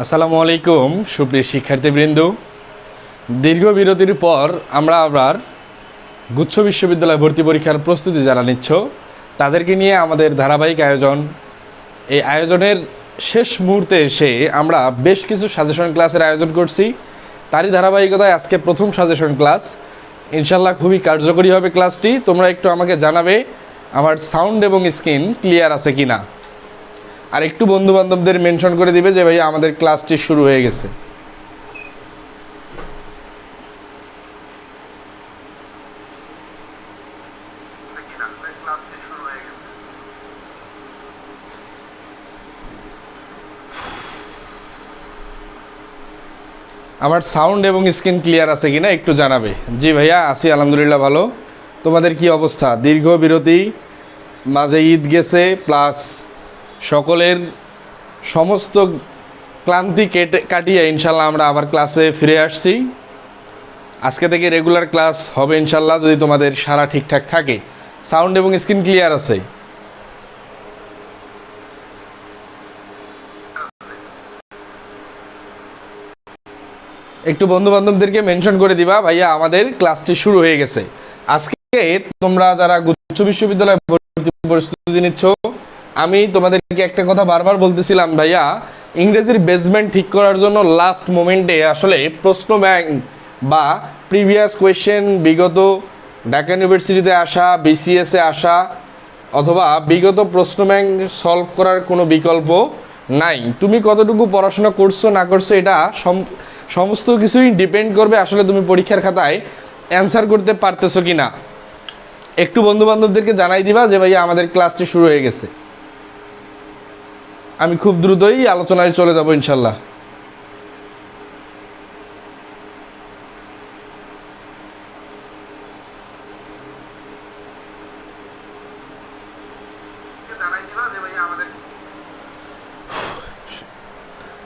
আসসালামু আলাইকুম সুপ্রিয় শিক্ষার্থীবৃন্দ। দীর্ঘ বিরতির পর আমরা আবার গুচ্ছ বিশ্ববিদ্যালয় ভর্তি পরীক্ষার প্রস্তুতি যারা নিচ্ছ তাদেরকে নিয়ে আমাদের ধারাবাহিক আয়োজন। এই আয়োজনের শেষ মুহূর্তে এসে আমরা বেশ কিছু সাজেশন ক্লাসের আয়োজন করছি। তারই ধারাবাহিকতায় আজকে প্রথম সাজেশন ক্লাস। ইনশাল্লাহ খুবই কার্যকরী হবে ক্লাসটি। তোমরা একটু আমাকে জানাবে আমার সাউন্ড এবং স্ক্রিন ক্লিয়ার আছে কিনা, আর একটু বন্ধু বান্ধবদের মেনশন করে দিবে যে ভাই আমাদের ক্লাসটি শুরু হয়ে গেছে। আমার সাউন্ড এবং স্ক্রিন ক্লিয়ার আছে কিনা একটু জানাবে। জি ভাইয়া আছি, আলহামদুলিল্লাহ ভালো। তোমাদের কি অবস্থা? দীর্ঘ বিরতি, মাঝে ঈদ গেছে, প্লাস সকলের সমস্ত ক্লান্তি কাটিয়ে ইনশাল্লাহ আমরা আবার ক্লাসে ফিরে আসছি। আজকে থেকে রেগুলার ক্লাস হবে ইনশাল্লাহ, যদি তোমাদের সারা ঠিকঠাক থাকে। সাউন্ড এবং স্ক্রিন ক্লিয়ার আছে? একটু বন্ধু বান্ধবদেরকে মেনশন করে দিবা ভাইয়া আমাদের ক্লাসটি শুরু হয়ে গেছে। আজকে তোমরা যারা গুচ্ছ বিশ্ববিদ্যালয় ভর্তি প্রস্তুতি নিচ্ছ, আমি তোমাদেরকে একটা কথা বারবার বলতেছিলাম ভাইয়া, ইংরেজির বেসমেন্ট ঠিক করার জন্য লাস্ট মোমেন্টে আসলে প্রশ্ন ব্যাংক বা প্রিভিয়াস কোয়েশ্চেন বিগত ঢাকা ইউনিভার্সিটিতে আসা, বিসিএসে আসা অথবা বিগত প্রশ্ন ব্যাংক সলভ করার কোনো বিকল্প নাই। তুমি কতটুকু পড়াশোনা করছো না করছো এটা সমস্ত কিছুই ডিপেন্ড করবে আসলে তুমি পরীক্ষার খাতায় অ্যান্সার করতে পারতেছো কি না। একটু বন্ধু বান্ধবদেরকে জানাই দিবা যে ভাইয়া আমাদের ক্লাসটি শুরু হয়ে গেছে। আমি খুব দ্রুতই আলোচনায় চলে যাব ইনশাল্লাহ।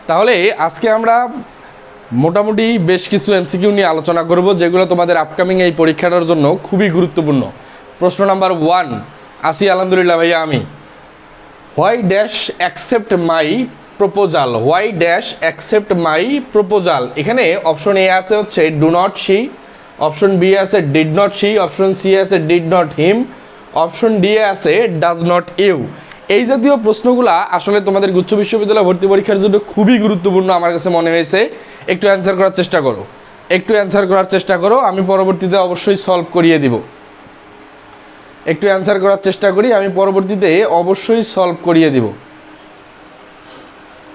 তাহলে আজকে আমরা মোটামুটি বেশ কিছু এমসিকিউ নিয়ে আলোচনা করব, যেগুলো তোমাদের আপকামিং এই পরীক্ষাটার জন্য খুবই গুরুত্বপূর্ণ। প্রশ্ন নাম্বার 1, আসি আলহামদুলিল্লাহ ভাইয়া আমি। Why dash accept my proposal, why dash accept my proposal. এখানে অপশন এ আছে হচ্ছে do not she, option B আছে did not she, option C আছে did not him, option D আছে ডাজ নট ইউ। এই জাতীয় প্রশ্নগুলা আসলে তোমাদের গুচ্ছ বিশ্ববিদ্যালয় ভর্তি পরীক্ষার জন্য খুবই গুরুত্বপূর্ণ আমার কাছে মনে হয়েছে। একটু অ্যান্সার করার চেষ্টা করো, একটু অ্যান্সার করার চেষ্টা করো। আমি পরবর্তীতে অবশ্যই সলভ করিয়ে দিব। একটু অ্যান্সার করার চেষ্টা করি, আমি পরবর্তীতে অবশ্যই সলভ করিয়ে দিব।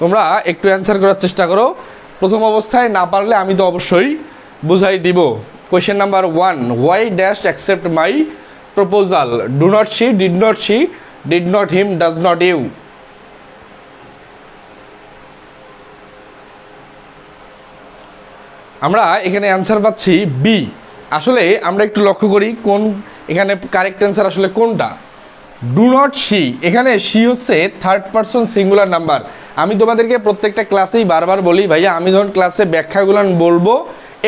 তোমরা একটু অ্যান্সার করার চেষ্টা করো। প্রথম অবস্থায় না পারলে আমি তো অবশ্যই বুঝাই দিব। Question number 1, why dash accept my proposal, do not she, did not she, did not him, does not you. আমরা এখানে অ্যান্সার পাচ্ছি বি। আসলে আমরা একটু লক্ষ্য করি কোন এখানে কারেক্ট অ্যান্সার আসলে কোনটা। ডু নট শি, এখানে শি হচ্ছে থার্ড পারসন সিঙ্গুলার নাম্বার। আমি তোমাদেরকে প্রত্যেকটা ক্লাসেই বারবার বলি ভাইয়া, আমি যখন ক্লাসে ব্যাখ্যাগুলান বলবো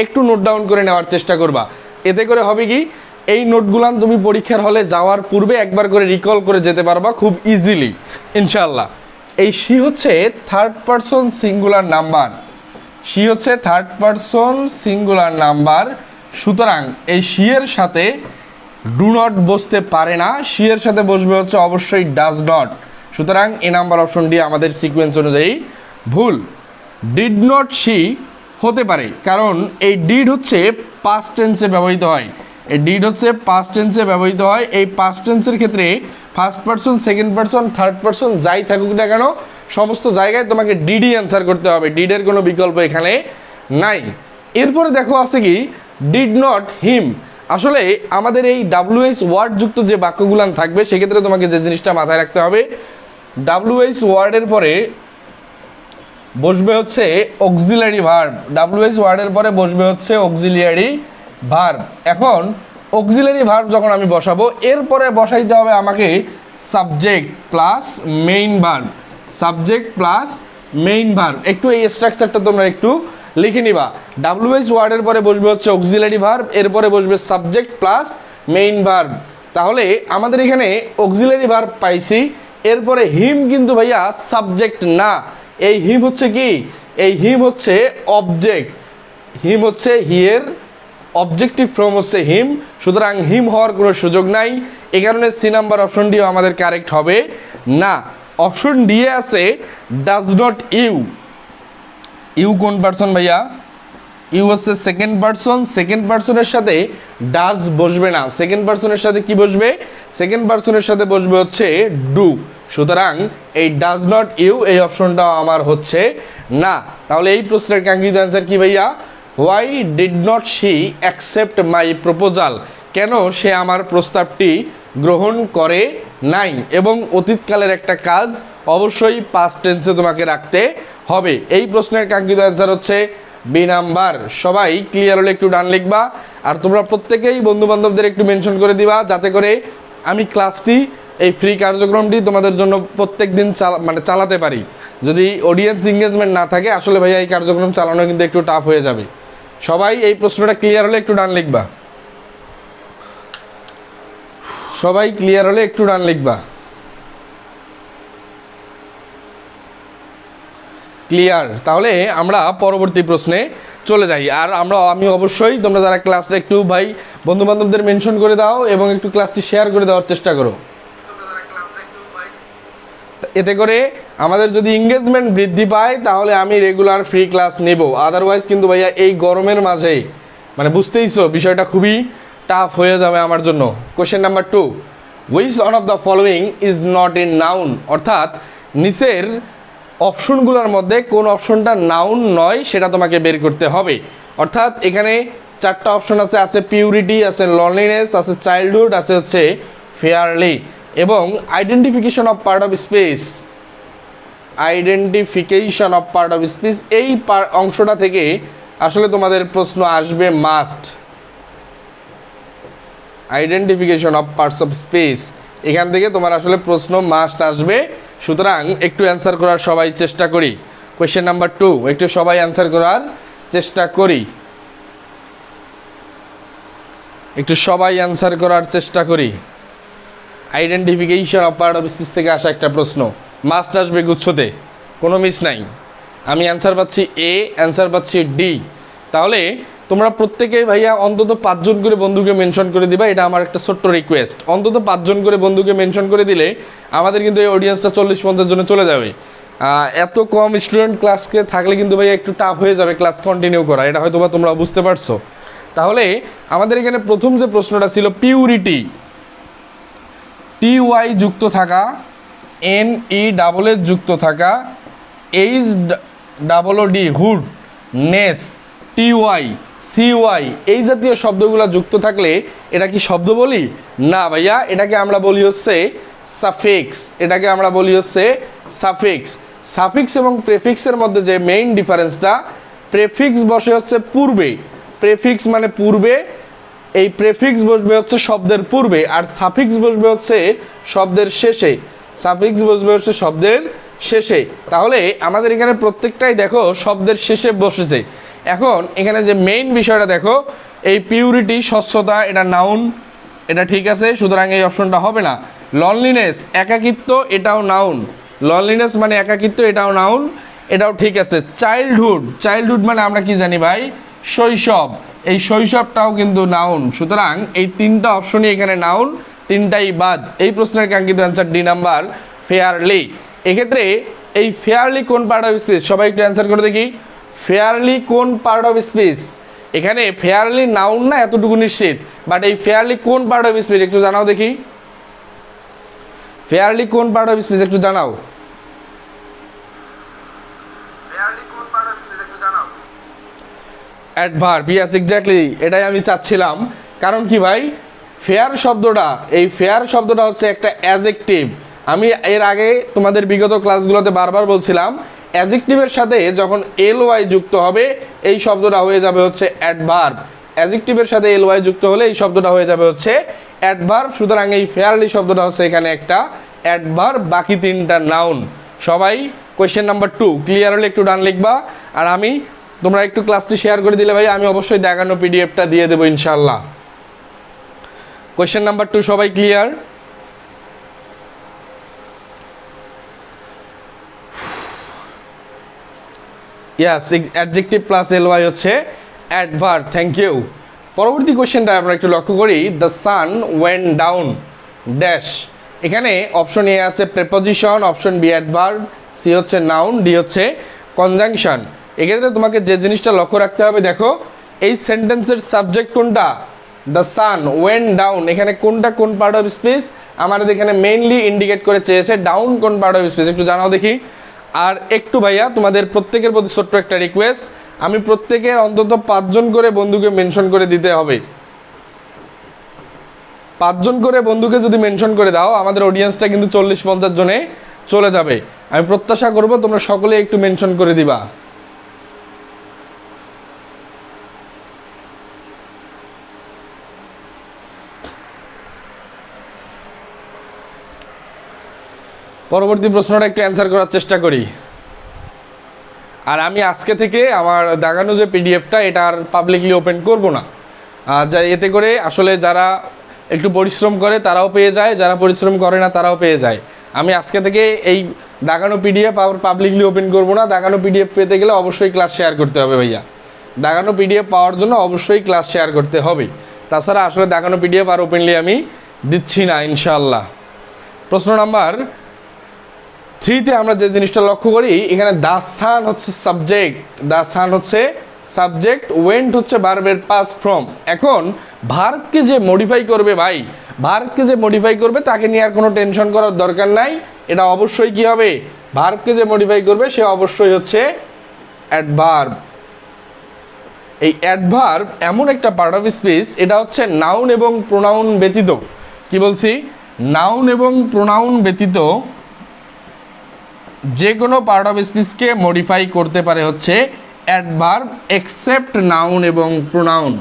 একটু নোট ডাউন করে নেওয়ার চেষ্টা করবা। এতে করে হবে কি, এই নোটগুলান তুমি পরীক্ষার হলে যাওয়ার পূর্বে একবার করে রিকল করে যেতে পারবা খুব ইজিলি ইনশাল্লাহ। এই শি হচ্ছে third person singular number, she হচ্ছে থার্ড পারসন সিঙ্গুলার নাম্বার। সুতরাং এই শি এর সাথে ডু নট বসতে পারে না, শি এর সাথে বসবে হচ্ছে অবশ্যই ডাজ নট। সুতরাং এ নাম্বার অপশন ডি আমাদের সিকোয়েন্স অনুযায়ী ভুল। ডিড নট শি হতে পারে, কারণ এই ডিড হচ্ছে পাস্ট টেন্সে ব্যবহৃত হয়। এই ডিড হচ্ছে পাস্ট টেন্সে ব্যবহৃত হয়। এই পাস্ট টেন্সের ক্ষেত্রে first person, second person, third person যাই থাকুক না কেন সমস্ত জায়গায় তোমাকে ডিডই অ্যান্সার করতে হবে, ডিডের কোনো বিকল্প এখানে নাই। এরপরে দেখো আছে কি ডিড নট হিম। আসলে আমাদের এই ডাব্লিউএইচ ওয়ার্ড যুক্ত যে বাক্যগুলান থাকবে সেক্ষেত্রে তোমাকে যে জিনিসটা মাথায় রাখতে হবে, ডাব্লিউএইচ ওয়ার্ডের পরে বসবে হচ্ছে অক্সিলারি ভার্ব। ডাব্লিউএইচ ওয়ার্ডের পরে বসবে হচ্ছে অক্সিলিয়ারি ভার্ব। এখন অক্সিলারি ভার্ব যখন আমি বসাবো, এরপরে বসাইতে হবে আমাকে subject plus main verb, subject plus main verb. একটু এই স্ট্রাকচারটা তোমরা একটু লিখে নিবা। ডাব্লিউএইচ ওয়ার্ডের পরে বসবে হচ্ছে অক্সিলারি ভার্ব, এরপরে বসবে সাবজেক্ট প্লাস মেইন ভার্ব। তাহলে আমাদের এখানে অক্সিলারি ভার্ব পাইছি, এরপরে হিম কিন্তু ভাইয়া সাবজেক্ট না, এই হিম হচ্ছে কি এই হিম হচ্ছে অবজেক্ট, হিম হচ্ছে হিয়ের অবজেক্টিভ ফর্ম হচ্ছে হিম, সুতরাং হিম হওয়ার কোনো সুযোগ নাই। এই কারণে সি নাম্বার অপশনটিও আমাদের কারেক্ট হবে না। অপশন ডি এ আছে ডাজ নট ইউ। ইউ কোন পার্সন ভাইয়া? ইউ হচ্ছে সেকেন্ড পার্সন, সেকেন্ড পার্সনের সাথে ডাজ বসবে না, সেকেন্ড পার্সনের সাথে কি বসবে? সেকেন্ড পার্সনের সাথে বসবে হচ্ছে ডু। সুতরাং এই ডাজ নট ইউ এই অপশনটাও আমার হচ্ছে না। তাহলে এই প্রশ্নের কাঙ্ক্ষিত অ্যান্সার কি ভাইয়া? Why did not she accept my proposal? কেন সে আমার প্রস্তাবটি গ্রহণ করে নাই? এবং অতীতকালের একটা কাজ অবশ্যই পাস্ট টেন্সে তোমাকে রাখতে হবে। এই প্রশ্নের কাঙ্ক্ষিত অ্যান্সার হচ্ছে বি নাম্বার। সবাই ক্লিয়ার হলে একটু ডান লিখবা, আর তোমরা প্রত্যেকেই বন্ধু বান্ধবদের একটু মেনশন করে দিবা, যাতে করে আমি ক্লাসটি, এই ফ্রি কার্যক্রমটি তোমাদের জন্য প্রত্যেক দিন চালাতে পারি। যদি অডিয়েন্স এঙ্গেজমেন্ট না থাকে, আসলে ভাইয়া এই কার্যক্রম চালানো কিন্তু একটু টাফ হয়ে যাবে। সবাই এই প্রশ্নটা ক্লিয়ার হলে একটু ডান লিখবা, সবাই ক্লিয়ার হলে একটু ডান লিখবা। ক্লিয়ার? তাহলে আমরা পরবর্তী প্রশ্নে চলে যাই। আর আমি অবশ্যই, তোমরা যারা ক্লাসটা একটু ভাই বন্ধু বান্ধবদের মেনশন করে দাও এবং একটু ক্লাসটি শেয়ার করে দেওয়ার চেষ্টা করো, এতে করে আমাদের যদি এঙ্গেজমেন্ট বৃদ্ধি পায় তাহলে আমি রেগুলার ফ্রি ক্লাস নেব। আদারওয়াইজ কিন্তু ভাইয়া এই গরমের মাঝে বুঝতেইছো বিষয়টা খুবই টাফ হয়ে যাবে আমার জন্য। Question number 2, which one of the following is not in noun? অর্থাৎ নিচের অপশনগুলোর মধ্যে কোন অপশনটা নাউন নয় সেটা তোমাকে বের করতে হবে। অর্থাৎ এখানে চারটা অপশন আছে, আছে পিউরিটি, আছে লনলিনেস, আছে চাইল্ডহুড, আছে হচ্ছে ফেয়ারলি, এবং identification of part of speech. Identification of part of speech এই অংশটা থেকে আসলে তোমাদের প্রশ্ন আসবে must. Identification of parts of speech, এখান থেকে তোমার আসলে প্রশ্ন মাস্ট আসবে। সুতরাং একটু অ্যান্সার করার সবাই চেষ্টা করি। কোয়েশ্চেন নাম্বার 2 একটু সবাই অ্যান্সার করার চেষ্টা করি, একটু সবাই অ্যান্সার করার চেষ্টা করি। Identification of part of speech থেকে আসা একটা প্রশ্ন, মাস্ট আসবে গুচ্ছতে, কোনো মিস নাই। আমি অ্যান্সার পাচ্ছি এ, অ্যান্সার পাচ্ছি ডি। তাহলে তোমরা প্রত্যেকেই ভাইয়া অন্তত 5 জন করে বন্ধুকে মেনশন করে দিবা, এটা আমার একটা ছোট্ট রিকোয়েস্ট। অন্তত 5 জন করে বন্ধুকে মেনশন করে দিলে আমাদের কিন্তু এই অডিয়েন্সটা 40-50 জনে চলে যাবে। এত কম স্টুডেন্ট ক্লাসকে থাকলে কিন্তু ভাইয়া একটু টাফ হয়ে যাবে ক্লাস কন্টিনিউ করা, এটা হয়তো বা তোমরা বুঝতে পারছো। তাহলে আমাদের এখানে প্রথম যে প্রশ্নটা ছিল পিউরিটি, TY যুক্ত থাকা, NE যুক্ত থাকা, HOOD হুড, নেস, TY CY এই জাতীয় শব্দগুলো যুক্ত থাকলে এটা কি শব্দ বলি? না ভাইয়া, এটাকে আমরা বলি হচ্ছে সাফিক্স, এটাকে আমরা বলি হচ্ছে সাফিক্স। সাফিক্স এবং প্রেফিক্সের মধ্যে যে মেইন ডিফারেন্সটা, প্রেফিক্স বসে হচ্ছে পূর্বে, প্রেফিক্স মানে পূর্বে, এই প্রেফিক্স বসবে হচ্ছে শব্দের পূর্বে, আর সাফিক্স বসবে হচ্ছে শব্দের শেষে, সাফিক্স বসবে হচ্ছে শব্দের শেষে। তাহলে আমাদের এখানে প্রত্যেকটাই দেখো শব্দের শেষে বসেছে। এখন এখানে যে মেইন বিষয়টা দেখো, এই পিউরিটি স্বচ্ছতা, এটা নাউন, এটা ঠিক আছে, সুতরাং এই অপশনটা হবে না। লনলিনেস একাকিত্ব, এটাও নাউন, লনলিনেস মানে একাকিত্ব, এটাও নাউন, এটাও ঠিক আছে। চাইল্ডহুড, চাইল্ডহুড মানে আমরা কি জানি ভাই? শৈশব, এই শৈশবটাও কিন্তু নাউন। সুতরাং এই তিনটা অপশনই এখানে নাউন, তিনটাই বাদ। এই প্রশ্নের কাঙ্ক্ষিত অ্যান্সার ডি নাম্বার, ফেয়ারলি। এক্ষেত্রে এই ফেয়ারলি কোন পার্ট অফ স্পিচ, সবাই একটু অ্যান্সার করে দেখি। ফেয়ারলি কোন পার্ট অফ স্পিচ? এখানে ফেয়ারলি নাউন না এতটুকু নিশ্চিত, বাট এই ফেয়ারলি কোন পার্ট অফ স্পিচ একটু জানাও দেখি। ফেয়ারলি কোন পার্ট অফ স্পিচ একটু জানাও। অ্যাডভার্ব, ইয়েস এক্স্যাক্টলি, এটাই আমি চাচ্ছিলাম। কারণ কি ভাই, ফেয়ার শব্দটা, এই ফেয়ার শব্দটা হচ্ছে একটা অ্যাডজেক্টিভ। আমি এর আগে তোমাদের বিগত ক্লাসগুলোতে বারবার বলছিলাম, অ্যাডজেক্টিভের সাথে যখন LY যুক্ত হবে এই শব্দটা হয়ে যাবে হচ্ছে অ্যাডভার্ব। অ্যাডজেক্টিভের সাথে LY যুক্ত হলে এই শব্দটা হয়ে যাবে হচ্ছে অ্যাডভার্ব। সুতরাং এই ফেয়ারলি শব্দটা হচ্ছে এখানে একটা অ্যাডভার্ব, বাকি তিনটা নাউন। সবাই কোয়েশ্চেন নাম্বার 2 ক্লিয়ার হলে একটু ডান লিখবা, আর আমি তোমরা একটু ক্লাসটি শেয়ার করে দিলে ভাই আমি অবশ্যই দেখানো পিডিএফটা দিয়ে দেবো ইনশাল্লাহ। কোয়েশ্চেন নাম্বার 2 সবাই clear? Yes, adjective plus LY হচ্ছে অ্যাডভার্ব। Thank you. পরবর্তী কোশ্চেনটা আমরা একটু লক্ষ্য করি। The sun went down dash. এখানে অপশন এ আছে preposition, option B adverb, C হচ্ছে নাউন, ডি হচ্ছে কনজাংশন। এক্ষেত্রে তোমাকে যে জিনিসটা লক্ষ্য রাখতে হবে, দেখো এই সেন্টেন্সের সাবজেক্ট কোনটা? The sun went down. এখানে কোনটা কোন পার্ট অফ স্পিচ আমাদের এখানে মেইনলি ইন্ডিকেট করে চেয়েছে, ডাউন কোন পার্ট অফ স্পিচ একটু জানাও দেখি। আর একটু ভাইয়া তোমাদের প্রত্যেকের প্রতি ছোট্ট একটা রিকোয়েস্ট, আমি প্রত্যেকের অন্তত 5 জন করে বন্ধুকে মেনশন করে দিতে হবে। 5 জন করে বন্ধুকে যদি মেনশন করে দাও, আমাদের অডিয়েন্সটা কিন্তু 40-50 জনে চলে যাবে। আমি প্রত্যাশা করব তোমরা সকলে একটু মেনশন করে দিবা। পরবর্তী প্রশ্নটা একটু অ্যান্সার করার চেষ্টা করি। আর আমি আজকে থেকে আমার দাগানো যে পিডিএফটা, এটা আর পাবলিকলি ওপেন করব না। এতে করে আসলে যারা একটু পরিশ্রম করে তারাও পেয়ে যায়, যারা পরিশ্রম করে না তারাও পেয়ে যায়। আমি আজকে থেকে এই দাগানো পিডিএফ আর পাবলিকলি ওপেন করব না। দাগানো পিডিএফ পেতে গেলে অবশ্যই ক্লাস শেয়ার করতে হবে ভাইয়া। দাগানো পিডিএফ পাওয়ার জন্য অবশ্যই ক্লাস শেয়ার করতে হবে। তাছাড়া আসলে দাগানো পিডিএফ আর ওপেনলি আমি দিচ্ছি না ইনশাআল্লাহ। প্রশ্ন নাম্বার 3-তে আমরা যে জিনিসটা লক্ষ্য করি, এখানে দ্য সান হচ্ছে সাবজেক্ট, দ্য সান হচ্ছে সাবজেক্ট, ওয়েন্ট হচ্ছে ভার্বের পাস্ট ফর্ম। এখন ভার্বকে যে মডিফাই করবে ভাই, ভার্বকে যে মডিফাই করবে তাকে নিয়ে আর কোনো টেনশন করার দরকার নাই। এটা অবশ্যই কি হবে? ভার্বকে যে মডিফাই করবে সে অবশ্যই হচ্ছে অ্যাডভার্ব। এই অ্যাডভার্ব এমন একটা পার্ট অফ স্পিচ, এটা হচ্ছে নাউন এবং প্রোনাউন ব্যতীত, কি বলছি, নাউন এবং প্রোনাউন ব্যতীত যে কোনো পার্ট অফ স্পিচকে মডিফাই করতে পারে হচ্ছে অ্যাডভার্ব, এক্সেপ্ট নাউন এবং প্রোনাউন।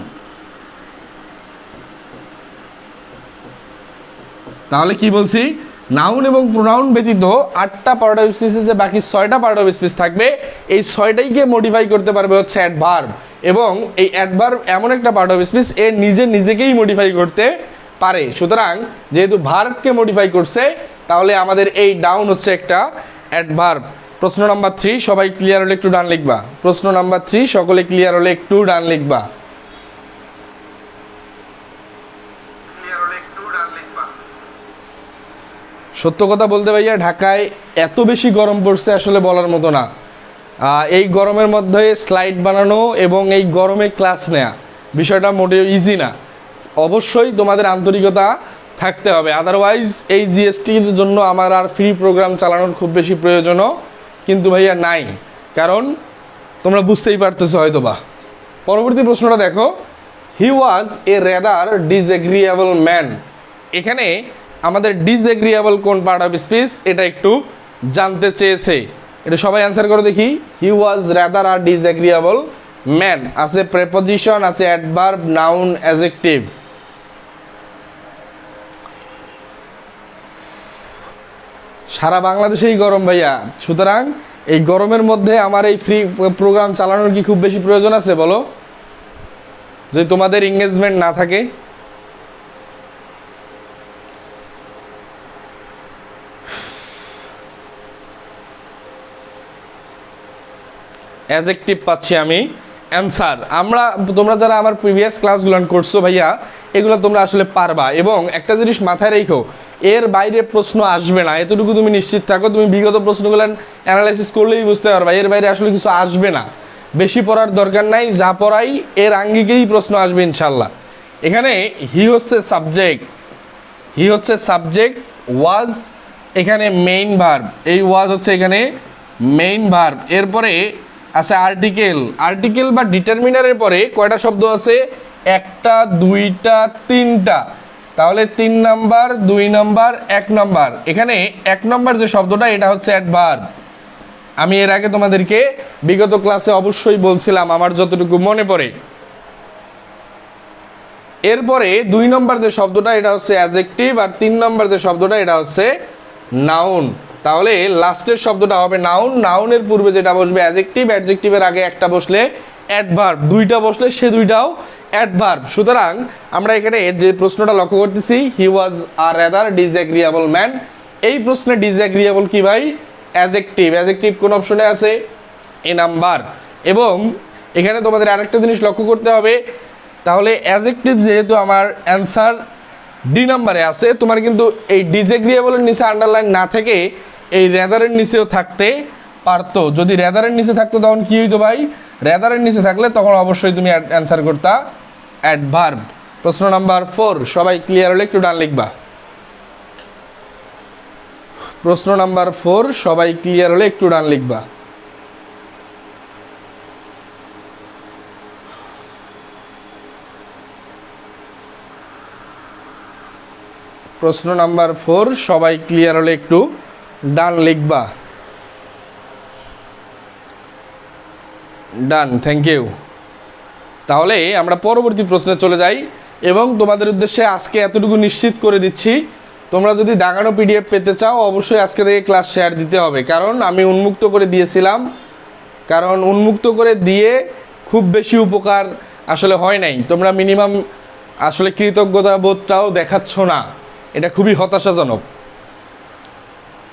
তাহলে কি বলছি, নাউন এবং প্রোনাউন ব্যতীত 8টা পার্ট অফ স্পিচে যে বাকি 6টা পার্ট অফ স্পিচ থাকবে, এই 6টাইকে মডিফাই করতে পারবে হচ্ছে অ্যাডভার্ব। এবং এই অ্যাডভার্ব এমন একটা পার্ট অফ স্পিচ, এ নিজেকেই মডিফাই করতে পারে। সুতরাং যেহেতু ভার্বকে মডিফাই করছে, তাহলে আমাদের এই ডাউন হচ্ছে একটা অ্যাডভার্ব। প্রশ্ন নাম্বার 3 সবাই ক্লিয়ার হলে একটু ডান লিখবা। প্রশ্ন নাম্বার 3 সকলে ক্লিয়ার হলে একটু ডান লিখবা। সত্য কথা বলতে ভাইয়া, ঢাকায় এত বেশি গরম পড়ছে আসলে বলার মতো না। এই গরমের মধ্যে স্লাইড বানানো এবং এই গরমে ক্লাস নেওয়া বিষয়টা মোটেও ইজি না। অবশ্যই তোমাদের আন্তরিকতা থাকতে হবে, আদারওয়াইজ এই জিএসটির জন্য আমার আর ফ্রি প্রোগ্রাম চালানোর খুব বেশি প্রয়োজনও কিন্তু ভাইয়া নাই, কারণ তোমরা বুঝতেই পারতেছো হয়তোবা। পরবর্তী প্রশ্নটা দেখো, হি ওয়াজ এ রেদার ডিসএগ্রিয়েবল ম্যান। এখানে আমাদের ডিসএগ্রিয়েবল কোন পার্ট অফ স্পিচ এটা একটু জানতে চেয়েছে, এটা সবাই অ্যান্সার করো দেখি। হি ওয়াজ রেদার আর ডিসএগ্রিয়েবল ম্যান, আছে প্রেপোজিশন, আছে অ্যাডভার্ব, নাউন, অ্যাডজেক্টিভ। সারা বাংলাদেশেই গরম ভাইয়া, সুতরাং এই গরমের মধ্যে আমার এই ফ্রি প্রোগ্রাম চালানোর কি খুব বেশি প্রয়োজন আছে বলো, যদি তোমাদের এঙ্গেজমেন্ট না থাকে? অ্যাডজেক্টিভ পাচ্ছি আমি অ্যান্সার। তোমরা যারা আমার প্রিভিয়াস ক্লাসগুলো করছো ভাইয়া, এগুলো তোমরা আসলে পারবা। এবং একটা জিনিস মাথায় রেখো, এর বাইরে প্রশ্ন আসবে না, এতটুকু তুমি নিশ্চিত থাকো। তুমি বিগত প্রশ্নগুলো অ্যানালাইসিস করলেই বুঝতে পারবা এর বাইরে আসলে কিছু আসবে না। বেশি পড়ার দরকার নাই, যা পড়াই এর আঙ্গিকেই প্রশ্ন আসবে ইনশাল্লাহ। এখানে হি হচ্ছে সাবজেক্ট, হি হচ্ছে সাবজেক্ট, ওয়াজ এখানে মেইন ভার্ব, এই ওয়াজ হচ্ছে এখানে মেইন ভার্ব। এরপরে আছে আর্টিকেল, আর্টিকেল বা ডিটারমিনারের পরে কয়টা শব্দ আছে? 1টা 2টা 3টা, তাহলে 3 নাম্বার 2 নাম্বার 1 নাম্বার। এখানে 1 নাম্বার যে শব্দটা এটা হচ্ছে অ্যাডভার্ব। আমি এর আগে তোমাদেরকে বিগত ক্লাসে অবশ্যই বলছিলাম আমার যতটুকু মনে পড়ে। এরপরে 2 নম্বর যে শব্দটা এটা হচ্ছে অ্যাডজেক্টিভ, আর 3 নম্বর যে শব্দটা এটা হচ্ছে নাউন। তাহলে লাস্টের শব্দটা হবে নাউন, নাউনের পূর্বে যেটা বসবে অ্যাডজেক্টিভ, অ্যাডজেক্টিভের আগে একটা বসলে অ্যাডভার্ব, 2টা বসলে সে 2টাও অ্যাডভার্ব। সুতরাং আমরা এখানে যে প্রশ্নটা লক্ষ্য করতেছি, হি ওয়াজ আ রেদার ডিসএগ্রিয়েবল ম্যান, এই প্রশ্নে ডিসএগ্রিয়েবল কি ভাই? অ্যাডজেক্টিভ। অ্যাডজেক্টিভ কোন অপশনে আছে? এ নাম্বার। এবং এখানে তোমাদের আরেকটা জিনিস লক্ষ্য করতে হবে, তাহলে অ্যাডজেক্টিভ যেহেতু আমার অ্যান্সার ডি নাম্বারে আছে, তোমার কিন্তু এই ডিসএগ্রিয়েবলের নিচে আন্ডারলাইন না থেকে এই রেদারের নিচেও থাকতে পারতো। যদি রেদারের নিচে থাকতো তখন কি হইতো ভাই? রেদারের নিচে থাকলে তখন অবশ্যই তুমি অ্যান্সার করতা অ্যাডভার্ব। প্রশ্ন নাম্বার 4, সবাই ক্লিয়ার হলে একটু ডান লিখবা। প্রশ্ন নাম্বার 4, সবাই ক্লিয়ার হলে একটু ডান লিখবা। প্রশ্ন নাম্বার 4, সবাই ক্লিয়ার হলে একটু ডান লিখবা। Done, thank you. তাহলে আমরা পরবর্তী প্রশ্নে চলে যাই এবং তোমাদের উদ্দেশ্যে আজকে এতটুকু নিশ্চিত করে দিচ্ছি, তোমরা যদি দাগানো পিডিএফ পেতে চাও অবশ্যই আজকে থেকে ক্লাস শেয়ার দিতে হবে, কারণ আমি উন্মুক্ত করে দিয়েছিলাম, কারণ উন্মুক্ত করে দিয়ে খুব বেশি উপকার আসলে হয় নাই। তোমরা মিনিমাম আসলে কৃতজ্ঞতা বোধটাও দেখাচ্ছ না, এটা খুবই হতাশাজনক।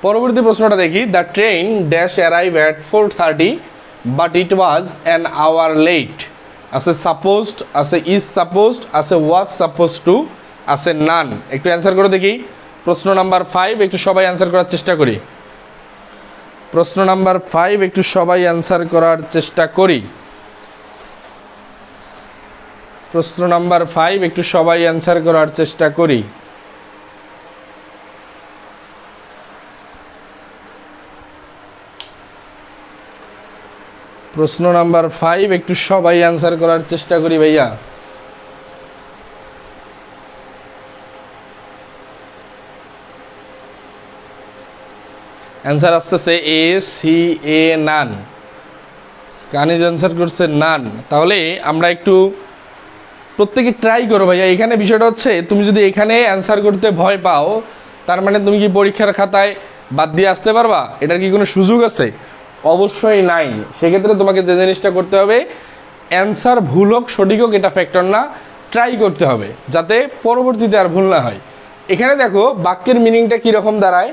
পরবর্তী প্রশ্নটা দেখি। The train dash arrive at 4:30 but it was an hour late. আছে সাপোজড, আছে ইজ সাপোজড, আছে ওয়াজ সাপোজ টু, আছে নান। একটু অ্যান্সার করে দেখি। প্রশ্ন নাম্বার 5, একটু সবাই অ্যান্সার করার চেষ্টা করি। প্রশ্ন নাম্বার 5, একটু সবাই অ্যান্সার করার চেষ্টা করি। প্রশ্ন নাম্বার 5, একটু সবাই অ্যান্সার করার চেষ্টা করি। প্রশ্ন নাম্বার 5, একটু সবাই অ্যান্সার করার চেষ্টা করি ভাইয়া। অ্যান্সার আসতেছে A C A, naan. Kaniz answer করছে নান। তাহলে আমরা একটু প্রত্যেকে ট্রাই করো ভাইয়া। এখানে বিষয়টা হচ্ছে, তুমি যদি এখানে অ্যান্সার করতে ভয় পাও, তার মানে তুমি কি পরীক্ষার খাতায় বাদ দিয়ে আসতে পারবা? এটার কি কোনো সুযোগ আছে? অবশ্যই নাই। সেক্ষেত্রে তোমাকে যে জিনিসটা করতে হবে, অ্যান্সার ভুল হোক সঠিক হোক এটা ফ্যাক্টর না, ট্রাই করতে হবে যাতে পরবর্তীতে আর ভুল না হয়। এখানে দেখো বাক্যের মিনিংটা কীরকম দাঁড়ায়।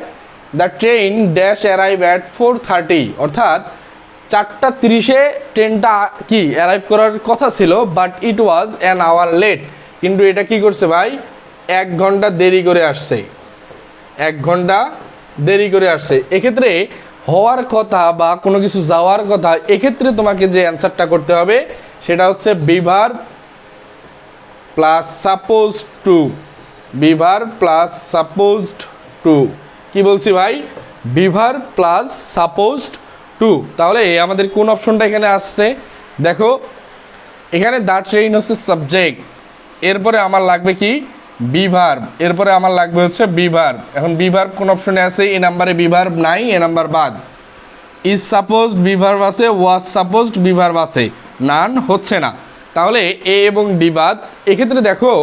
The train dash arrive at 4:30, অর্থাৎ 4:30-এ ট্রেনটা কি অ্যারাইভ করার কথা ছিল, but it was an hour late. কিন্তু এটা কি করছে ভাই? 1 ঘন্টা দেরি করে আসছে। 1 ঘন্টা দেরি করে আসছে। এক্ষেত্রে হওয়ার কথা বা কোনো কিছু যাওয়ার কথা, এক্ষেত্রে তোমাকে যে অ্যান্সারটা করতে হবে সেটা হচ্ছে be verb plus supposed to. Be verb plus supposed to. কি বলছি ভাই? Be verb plus supposed to. তাহলে আমাদের কোন অপশনটা এখানে আসছে? দেখো এখানে দ্য ট্রেন হচ্ছে সাবজেক্ট, এরপরে আমার লাগবে কি? বিভার্ব, এরপরে আমার লাগবে হচ্ছে বিভার্ব। এখন বিভার্ব কোন অপশনে আছে? এ নাম্বারে বিভার্ব নাই, এ নাম্বার বাদ। ইজ সাপোজড বিভার্ব আছে, ওয়াজ সাপোজড বিভার্ব আছে, নান হচ্ছে না। তাহলে এ এবং ডি বাদ। এক্ষেত্রে দেখো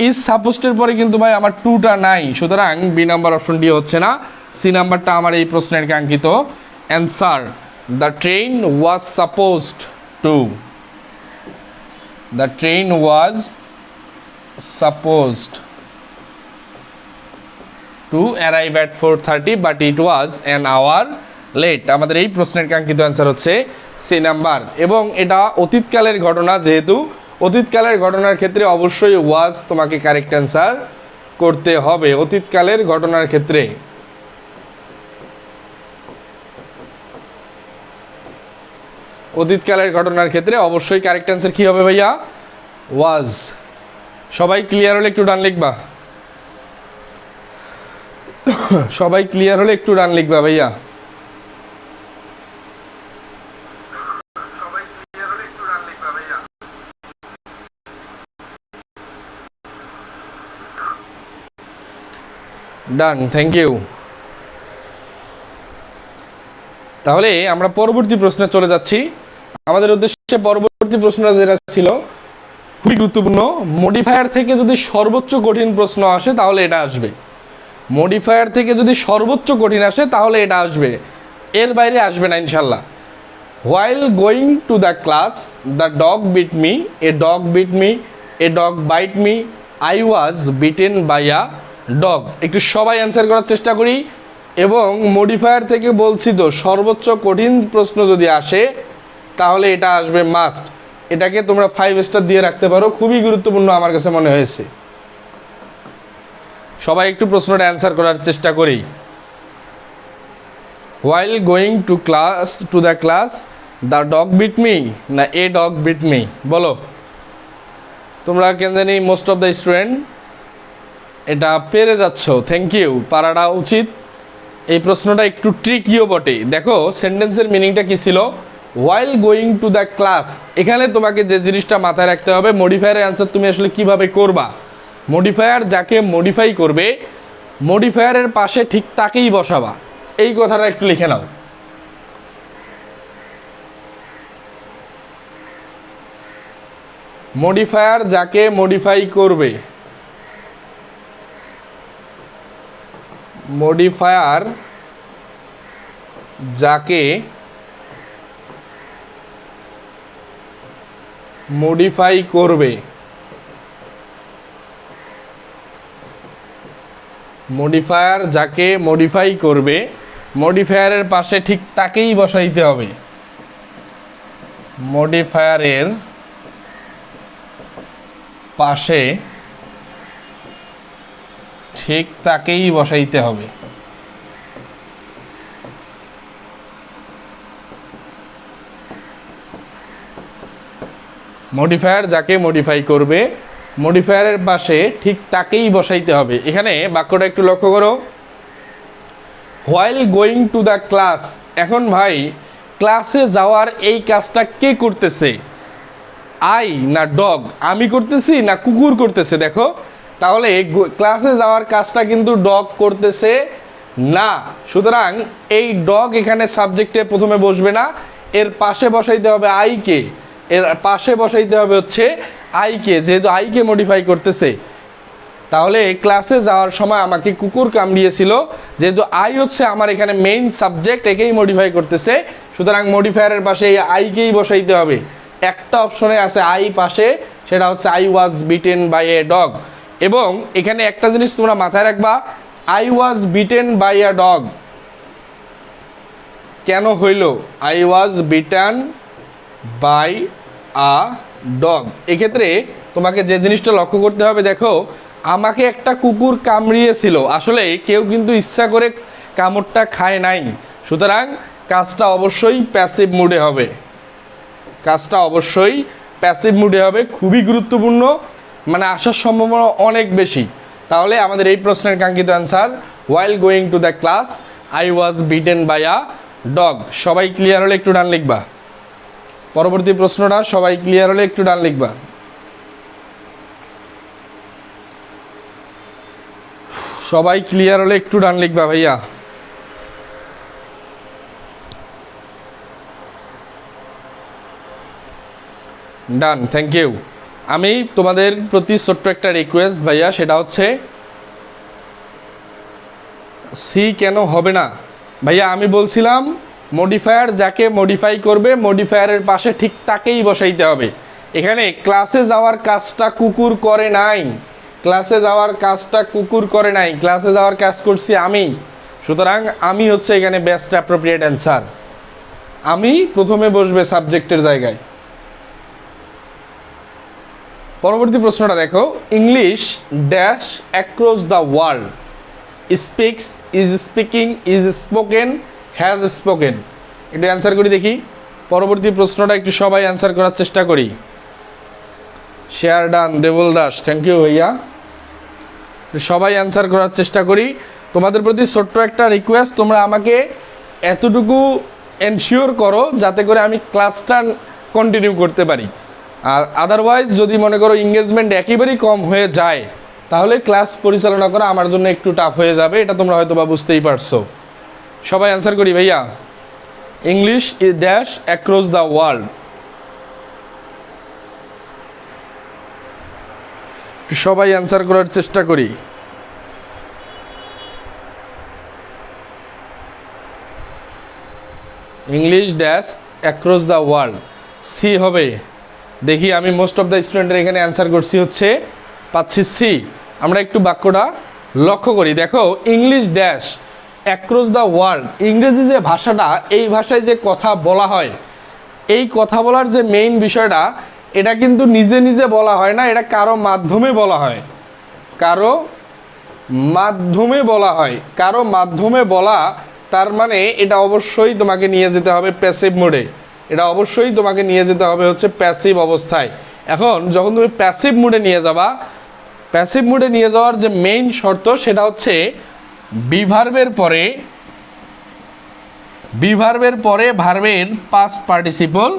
ইজ সাপোজডের পরে কিন্তু ভাই আমার টুটা নাই, সুতরাং বি নাম্বার অপশনটি হচ্ছে না। সি নাম্বারটা আমার এই প্রশ্নের কাঙ্ক্ষিত answer. The train was supposed to. The train was supposed to arrive at 4:30 but it was an hour late। আমাদের এই প্রশ্নের কাঙ্ক্ষিত অ্যান্সার হচ্ছে সি নাম্বার। এবং এটা অতীতকালের ঘটনা, যেহেতু অতীতকালের ঘটনার ক্ষেত্রে অবশ্যই ওয়াজ তোমাকে কারেক্ট অ্যান্সার করতে হবে। অতীতকালের ঘটনার ক্ষেত্রে অবশ্যই কারেক্ট অ্যান্সার কি হবে ভাইয়া? ওয়াজ। সবাই ক্লিয়ার হলে একটু ডান লিখবা। সবাই ক্লিয়ার হলে একটু ডান লিখবা ভাইয়া। ডান, থ্যাংক ইউ। তাহলে আমরা পরবর্তী প্রশ্নে চলে যাচ্ছি। আমাদের উদ্দেশ্যে পরবর্তী প্রশ্নটা যেটা ছিল খুবই গুরুত্বপূর্ণ। মডিফায়ার থেকে যদি সর্বোচ্চ কঠিন প্রশ্ন আসে তাহলে এটা আসবে। মডিফায়ার থেকে যদি সর্বোচ্চ কঠিন আসে তাহলে এটা আসবে, এর বাইরে আসবে না ইনশাল্লাহ। While going to the class the dog beat me, a dog beat me, a dog bite me, I was beaten by a dog. একটু সবাই অ্যান্সার করার চেষ্টা করি। এবং মডিফায়ার থেকে বলছি তো সর্বোচ্চ কঠিন প্রশ্ন যদি আসে তাহলে এটা আসবে মাস্ট। এটাকে তোমরা 5 স্টার দিয়ে রাখতে পারো, খুবই গুরুত্বপূর্ণ আমার কাছে মনে হয়েছে। সবাই একটু প্রশ্নটা অ্যান্সার করার চেষ্টা করি। While going to the class the dog beat me না এ ডগ বিট মি? বলো তোমরা, কেন জানি মোস্ট অফ দ্য স্টুডেন্ট এটা পেরে যাচ্ছ। থ্যাংক ইউ, পারাটা উচিত। এই প্রশ্নটা একটু ট্রিকিও বটে। দেখো সেন্টেন্সের মিনিংটা কি ছিল, while going to the class. এখানে তোমাকে যে জিনিসটা মাথায় রাখতে হবে, মডিফায়ারের অ্যান্সার তুমি আসলে কিভাবে করবা। মডিফায়ার যাকে মডিফাই করবে, মডিফায়ারের পাশে ঠিক তাকেই বসাবা। এই কথাটা একটু লিখে নাও। মডিফায়ার যাকে মডিফাই করবে, মডিফায়ার যাকে মডিফাই করবে, মডিফায়ার যাকে মডিফাই করবে, মডিফায়ারের পাশে ঠিক তাকেই বসাইতে হবে। মডিফায়ারের পাশে ঠিক তাকেই বসাইতে হবে। মডিফায়ার যাকে মডিফাই করবে, মডিফায়ারের পাশে ঠিক তাকেই বসাইতে হবে। এখানে বাক্যটা একটু লক্ষ্য করো, while going to the class. এখন ভাই ক্লাসে যাওয়ার এই কাজটা কে করতেছে, আই না ডগ? আমি করতেছি না কুকুর করতেছে? দেখো তাহলে ক্লাসে যাওয়ার কাজটা কিন্তু ডগ করতেছে না। সুতরাং এই ডগ এখানে সাবজেক্টে প্রথমে বসবে না, এর পাশে বসাইতে হবে আইকে। এর পাশে বসাইতে হবে হচ্ছে আইকে, যেহেতু আইকে মডিফাই করতেছে। তাহলে ক্লাসে যাওয়ার সময় আমাকে কুকুর কামড়িয়েছিল, যেহেতু আই হচ্ছে আমার এখানে মেইন সাবজেক্ট, একেই মডিফাই করতেছে। সুতরাং মডিফায়ারের পাশে এই আইকেই বসাইতে হবে। একটা অপশনে আছে আই পাশে, সেটা হচ্ছে I was beaten by a dog. এবং এখানে একটা জিনিস তোমরা মাথায় রাখবা, I was beaten by a dog কেন হইল? I was beaten by a dog. এক্ষেত্রে তোমাকে যে জিনিসটা লক্ষ্য করতে হবে, দেখো আমাকে একটা কুকুর কামড়িয়েছিল, আসলে কেউ কিন্তু ইচ্ছা করে কামড়টা খায় নাই। সুতরাং কাজটা অবশ্যই প্যাসিভ মুডে হবে, কাজটা অবশ্যই প্যাসিভ মুডে হবে। খুবই গুরুত্বপূর্ণ, মানে আসার সম্ভাবনা অনেক বেশি। তাহলে আমাদের এই প্রশ্নের কাঙ্ক্ষিত answer, while going to the class I was beaten by a dog. সবাই ক্লিয়ার হলে একটু ডান লিখবা। পরবর্তী প্রশ্নটা সবাই ক্লিয়ার হলে একটু ডান লিখবা। সবাই ক্লিয়ার হলে একটু ডান লিখবা ভাইয়া। ডান, থ্যাংক ইউ। আমি তোমাদের প্রতি ছোট্ট একটা রিকোয়েস্ট ভাইয়া, সেটা হচ্ছে সি কেন হবে না ভাইয়া? আমি বলছিলাম মডিফায়ার যাকে মডিফাই করবে, মডিফায়ারের পাশে ঠিক তাকেই বসাইতে হবে। এখানে ক্লাসে যাওয়ার কাজটা কুকুর করে নাই, ক্লাসে যাওয়ার কাজটা কুকুর করে নাই, ক্লাসে যাওয়ার কাজ করছি আমি। সুতরাং আমি হচ্ছে এখানে বেস্ট অ্যাপ্রোপ্রিয়েট অ্যান্সার। আমি প্রথমে বসবে সাবজেক্টের জায়গায়। পরবর্তী প্রশ্নটা দেখো, English dash across the world, speaks, is speaking, is spoken, has spoken. একটু অ্যান্সার করি দেখি। পরবর্তী প্রশ্নটা একটু সবাই অ্যান্সার করার চেষ্টা করি। Share done, Debal Das, thank you ভাইয়া। সবাই অ্যান্সার করার চেষ্টা করি। তোমাদের প্রতি ছোট্ট একটা রিকোয়েস্ট, তোমরা আমাকে এতটুকু এনশিওর করো যাতে করে আমি ক্লাসটা কন্টিনিউ করতে পারি। আর আদারওয়াইজ যদি মনে করো এঙ্গেজমেন্ট একেবারেই কম হয়ে যায়, তাহলে ক্লাস পরিচালনা করা আমার জন্য একটু টাফ হয়ে যাবে, এটা তোমরা হয়তো বা বুঝতেই পারছো। সবাই অ্যান্সার করি ভাইয়া। English is dash across the world. সবাই অ্যান্সার করার চেষ্টা করি। English dash across the world, C হবে। দেখি আমি মোস্ট অফ দ্য স্টুডেন্টের এখানে অ্যান্সার করছি হচ্ছে, পাচ্ছি সি। আমরা একটু বাক্যটা লক্ষ্য করি। দেখো English dash across the world, ইংরেজি যে ভাষাটা, এই ভাষায় যে কথা বলা হয়, এই কথা বলার যে মেইন বিষয়টা, এটা কিন্তু নিজে নিজে বলা হয় না, এটা কারো মাধ্যমে বলা হয়, কারো মাধ্যমে বলা হয়, কারো মাধ্যমে বলা। তার মানে এটা অবশ্যই তোমাকে নিয়ে যেতে হবে প্যাসিভ মোডে, এটা অবশ্যই তোমাকে নিয়ে যেতে হবে হচ্ছে প্যাসিভ অবস্থায়। এখন যখন তুমি প্যাসিভ মোডে নিয়ে যাবা, প্যাসিভ মোডে নিয়ে যাওয়ার যে মেইন শর্ত সেটা হচ্ছে বিভার্বের পরে ভার্বের পাস্ট পার্টিসিপল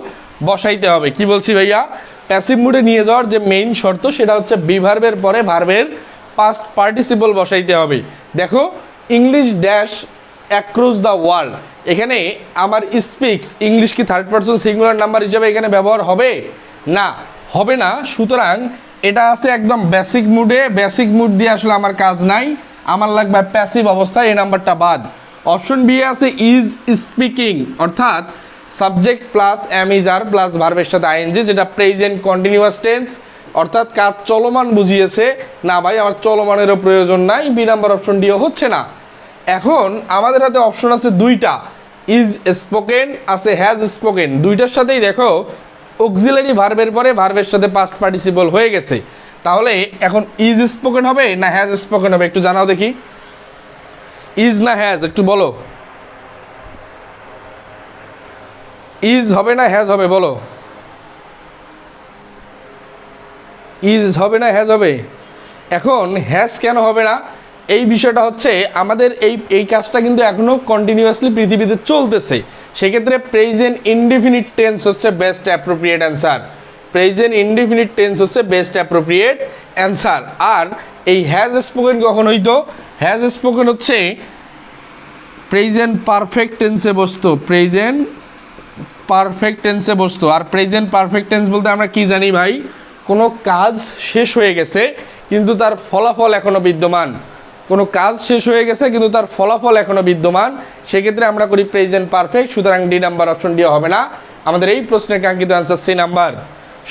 বসাইতে হবে। কি বলছি ভাইয়া? প্যাসিভ মোডে নিয়ে যাওয়ার যে মেইন শর্ত সেটা হচ্ছে বিভার্বের পরে ভার্বের পাস্ট পার্টিসিপল বসাইতে হবে। দেখো, English dash across the world, এখানে আমার স্পিক্স, ইংলিশ কি থার্ড পারসন সিঙ্গুলার নাম্বার হিসেবে এখানে ব্যবহার হবে না, হবে না। সুতরাং এটা আছে একদম বেসিক মুডে, বেসিক মুড দিয়ে আসলে আমার কাজ নাই, আমার লাগবে প্যাসিভ অবস্থায়, এই নাম্বারটা বাদ। অপশন বি আছে ইজ স্পিকিং, অর্থাৎ subject plus am is are plus ভার্বের সাথে আইএনজি, যেটা প্রেজেন্ট কন্টিনিউয়াস টেন্স, অর্থাৎ কাজ চলমান বুঝিয়েছে। না ভাই, আমার চলমানেরও প্রয়োজন নাই, বি নাম্বার অপশন ডিও হচ্ছে না। এখন আমাদের হাতে অপশন আছে দুইটা, ইজ স্পোকেন আছে হ্যাজ স্পোকেন, দুইটার সাথেই দেখো অক্সিলারি ভার্বের পরে ভার্বের সাথে পাস্ট পার্টিসিপল হয়ে গেছে। তাহলে এখন ইজ স্পোকেন হবে না হ্যাজ স্পোকেন হবে, একটু জানাও দেখি। ইজ না হ্যাজ, একটু বলো। ইজ হবে না হ্যাজ হবে, বলো। ইজ হবে না হ্যাজ হবে? এখন হ্যাজ কেন হবে না, এই বিষয়টা হচ্ছে আমাদের এই কাজটা কিন্তু এখনো কন্টিনিউয়াসলি পৃথিবীতে চলতেছে। সেক্ষেত্রে প্রেজেন্ট ইনডিফিনিট টেন্স হচ্ছে best appropriate answer, present indefinite tense হচ্ছে বেস্ট অ্যাপ্রোপ্রিয়েট অ্যান্সার। আর এই হ্যাজ স্পোকেন কখন হইতো? হ্যাজ স্পোকেন হচ্ছে প্রেজেন্ট পারফেক্ট টেন্সে বসতো, প্রেজেন্ট পারফেক্ট টেন্সে বসতো। আর প্রেজেন্ট পারফেক্ট টেন্স বলতে আমরা কি জানি ভাই? কোনো কাজ শেষ হয়ে গেছে কিন্তু তার ফলাফল এখনো বিদ্যমান, কোনো কাজ শেষ হয়ে গেছে কিন্তু তার ফলাফল এখনো বিদ্যমান, সেক্ষেত্রে আমরা করি প্রেজেন্ট পারফেক্ট। সুতরাং ডি নাম্বার অপশন ডি হবে না। আমাদের এই প্রশ্নের কাঙ্ক্ষিত আনসার সি নাম্বার।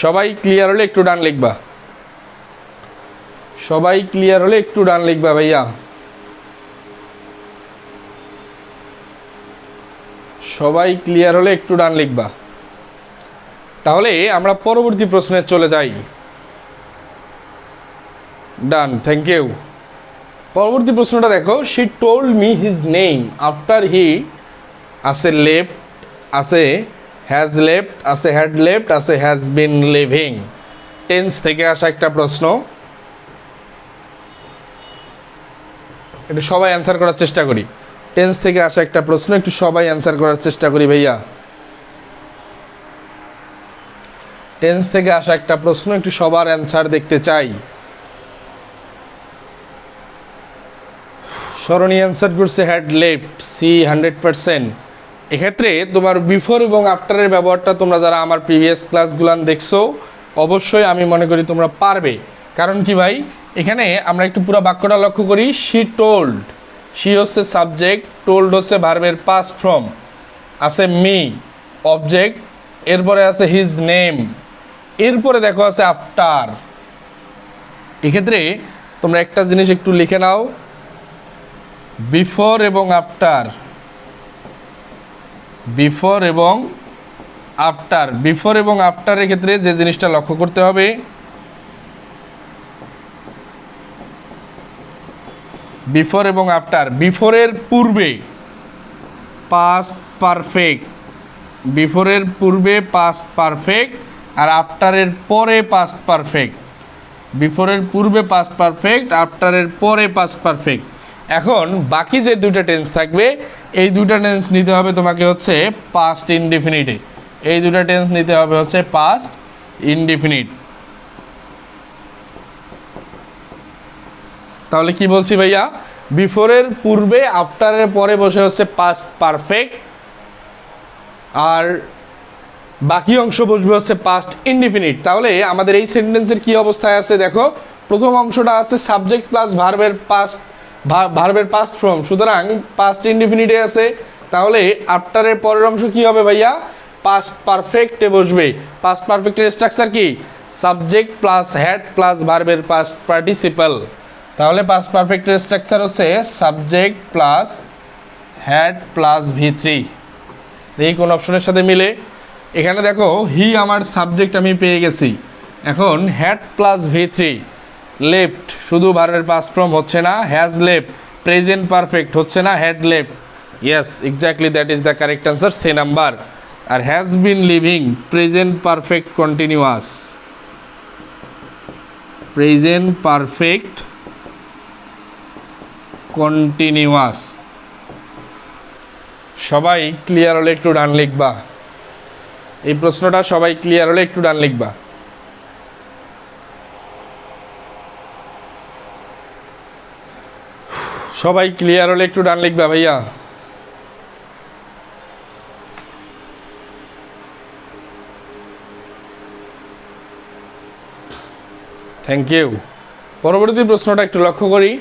সবাই ক্লিয়ার হলে একটু ডান লিখবা, সবাই ক্লিয়ার হলে একটু ডান লিখবা ভাইয়া, সবাই ক্লিয়ার হলে একটু ডান লিখবা। তাহলে আমরা পরবর্তী প্রশ্নে চলে যাই। ডান, থ্যাংক ইউ। পরবর্তী প্রশ্নটা দেখো, she told me his name after he আছে লেফট, আছে হ্যাজ লেফট, আছে হ্যাড লেফট, আছে হ্যাজ বিন লিভিং। টেন্স থেকে আসা একটা প্রশ্ন, একটু সবাই অ্যান্সার করার চেষ্টা করি। টেন্স থেকে আসা একটা প্রশ্ন, একটু সবাই অ্যান্সার করার চেষ্টা করি ভাইয়া। টেন্স থেকে আসা একটা প্রশ্ন, একটু সবার অ্যান্সার দেখতে চাই। সরণি অ্যান্সার করছে হ্যাড লেফট, সি 100%। এক্ষেত্রে তোমার বিফোর এবং আফটারের ব্যবহারটা তোমরা যারা আমার প্রিভিয়াস ক্লাসগুলান দেখছো, অবশ্যই আমি মনে করি তোমরা পারবে। কারণ কি ভাই, এখানে আমরা একটু পুরো বাক্যটা লক্ষ্য করি। শি টোল্ড, শি হচ্ছে সাবজেক্ট, টোল্ড হচ্ছে ভার্বের পাস্ট ফর্ম, আছে মি অবজেক্ট, এরপরে আছে হিজ নেম, এরপরে দেখো আছে আফটার। এক্ষেত্রে তোমরা একটা জিনিস একটু লিখে নাও, বিফোর এবং আফটার, বিফোর এবং আফটার। বিফোর এবং আফটারের ক্ষেত্রে যে জিনিসটা লক্ষ্য করতে হবে, বিফোর এবং আফটার, বিফোরের পূর্বে পাস্ট পারফেক্ট, বিফোরের পূর্বে পাস্ট পারফেক্ট, আর আফটারের পরে পাস্ট পারফেক্ট। বিফোরের পূর্বে পাস্ট পারফেক্ট, আফটারের পরে পাস্ট পারফেক্ট। এখন বাকি যে দুইটা টেন্স থাকবে, এই দুইটা টেন্স নিতে হবে তোমাকে হচ্ছে পাস্ট ইনডিফিনিটে, এই দুইটা টেন্স নিতে হবে হচ্ছে পাস্ট ইনডিফিনিট। তাহলে কি বলছি ভাইয়া, বিফোরের পূর্বে আফটারের পরে বসে হচ্ছে পাস্ট পারফেক্ট, আর বাকি অংশ বসবে হচ্ছে পাস্ট ইনডিফিনিট। তাহলে আমাদের এই সেন্টেন্সের কি অবস্থায় আছে দেখো, প্রথম অংশটা আছে সাবজেক্ট প্লাস ভার্বের পাস্ট, ভার্বের পাস্ট ফর্ম, সুতরাং পাস্ট ইনডিফিনিটে আছে। তাহলে আফটারের পরের অংশ কি হবে ভাইয়া, পাস্ট পারফেক্টে বসবে। পাস্ট পারফেক্টের স্ট্রাকচার কি, সাবজেক্ট প্লাস হ্যাড প্লাস ভার্বের পাস্ট পার্টিসিপল। তাহলে পাস্ট পারফেক্টের স্ট্রাকচার হচ্ছে subject plus had plus V3। এই কোন অপশনের সাথে মিলে? এখানে দেখো হি আমার সাবজেক্ট আমি পেয়ে গেছি। এখন হ্যাড প্লাস V3 লেফট, শুধু ভার্বের পাস্ট ফর্ম হচ্ছে না, হ্যাজ লেফট প্রেজেন্ট পারফেক্ট হচ্ছে না, had left. Yes exactly that is the correct answer, সে নাম্বার। আর has been living present perfect continuous, present perfect continuous. সবাই ক্লিয়ার হলে একটু ডান লিখবা, এই প্রশ্নটা সবাই ক্লিয়ার হলে একটু ডান লিখবা। সবাই ক্লিয়ার হলে একটু ডান লিখবা ভাইয়া। Thank you. পরবর্তী প্রশ্নটা একটু লক্ষ্য করি।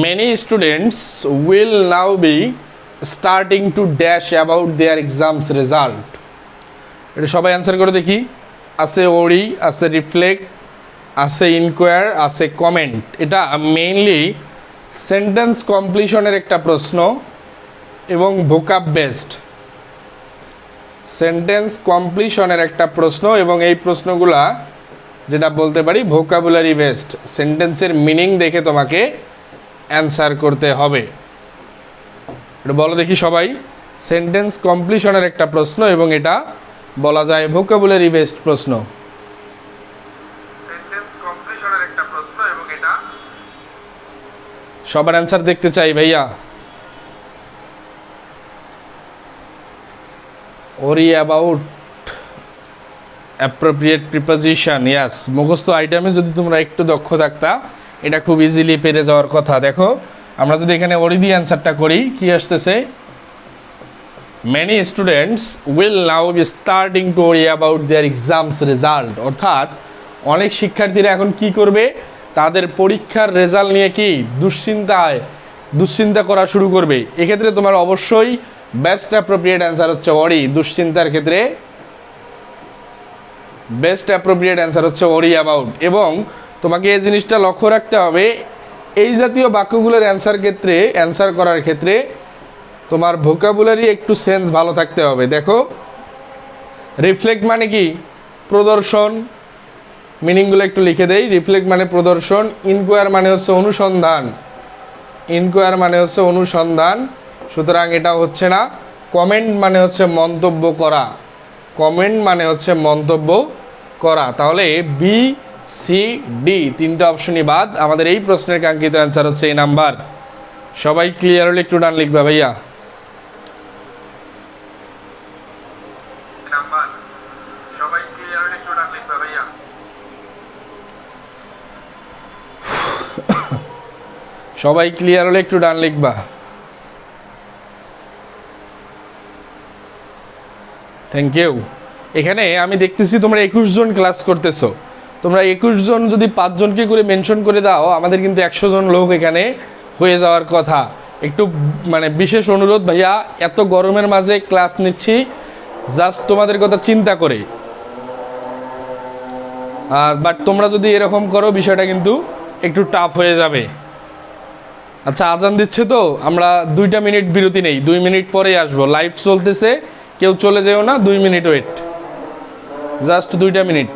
Many students will now be starting to dash about their exams result. এটা সবাই অ্যান্সার করে দেখি। আছে ওরি, আছে রিফ্লেক্ট, আছে ইনকোয়ার, আছে কমেন্ট। এটা মেইনলি সেন্টেন্স কমপ্লিশনের একটা প্রশ্ন এবং ভোকাব বেসড। সেন্টেন্স কমপ্লিশনের একটা প্রশ্ন এবং এই প্রশ্নগুলা যেটা বলতে পারি ভোকাবুলারি বেসড, সেন্টেন্সের মিনিং দেখে তোমাকে অ্যান্সার করতে হবে। এটা বলো দেখি সবাই। সেন্টেন্স কমপ্লিশনের একটা প্রশ্ন এবং এটা বলা যায় ভোকাবুলারি বেসড প্রশ্ন। সেন্টেন্স কমপ্লিশনের একটা প্রশ্ন এবং এটা সবার অ্যান্সার দেখতে চাই ভাইয়া। ওরি অ্যাবাউট অ্যাপ্রোপ্রিয়েট প্রিপোজিশন, ইয়াস। মুখস্থ আইটেমে যদি তোমরা একটু দক্ষ থাকতা এটা খুব ইজিলি পেরে যাওয়ার কথা। দেখো আমরা যদি এখানে ওরি দিয়ে অ্যান্সারটা করি, কি আসতেছে? Many students will now be starting two ওরি অ্যাবাউট দেয়ার এক্সামস রেজাল্ট। অর্থাৎ অনেক শিক্ষার্থীরা এখন কি করবে? তাদের পরীক্ষার রেজাল্ট নিয়ে কি দুশ্চিন্তা করা শুরু করবে। এক্ষেত্রে তোমার অবশ্যই বেস্ট অ্যাপ্রোপ্রিয়েট অ্যান্সার হচ্ছে ওরি। দুশ্চিন্তার ক্ষেত্রে বেস্ট অ্যাপ্রোপ্রিয়েট অ্যান্সার হচ্ছে ওরি অ্যাবাউট। এবং তোমাকে এই জিনিসটা লক্ষ্য রাখতে হবে, এই জাতীয় বাক্যগুলোর অ্যান্সার করার ক্ষেত্রে তোমার ভোকাবুলারি একটু সেন্স ভালো থাকতে হবে। দেখো রিফ্লেক্ট মানে কি? প্রদর্শন। মিনিংগুলো একটু লিখে দেই। রিফ্লেক্ট মানে প্রদর্শন, ইনকোয়ার মানে হচ্ছে অনুসন্ধান, ইনকোয়ার মানে হচ্ছে অনুসন্ধান, সুতরাং এটা হচ্ছে না। কমেন্ট মানে হচ্ছে মন্তব্য করা, কমেন্ট মানে হচ্ছে মন্তব্য করা। তাহলে বি সি ডি তিনটা অপশনই বাদ। আমাদের এই প্রশ্নের কাঙ্ক্ষিত অ্যান্সার হচ্ছে এই নাম্বার। সবাই ক্লিয়ার হলে একটু ডান লিখবা ভাইয়া। সবাই ক্লিয়ার হলে একটু ডান লিখবা ভাইয়া। সবাই ক্লিয়ার হলে একটু ডান লিখবা। Thank you. এখানে আমি দেখতেছি তোমরা 21 জন ক্লাস করতেছো। তোমরা 21 জন যদি 5 জনকে করে মেনশন করে দাও, আমাদের কিন্তু 100 জন লোক এখানে হয়ে যাওয়ার কথা। একটু মানে বিশেষ অনুরোধ ভাইয়া, এত গরমের মাঝে ক্লাস নিচ্ছি জাস্ট তোমাদের কথা চিন্তা করে। বাট তোমরা যদি এরকম করো বিষয়টা কিন্তু একটু টাফ হয়ে যাবে। আচ্ছা আজান দিচ্ছে তো, আমরা 2টা মিনিট বিরতি নেই, 2 মিনিট পরেই আসবো। লাইভ চলতেছে, কেউ চলে যেও না, 2 মিনিট ওয়েট, জাস্ট 2টা মিনিট।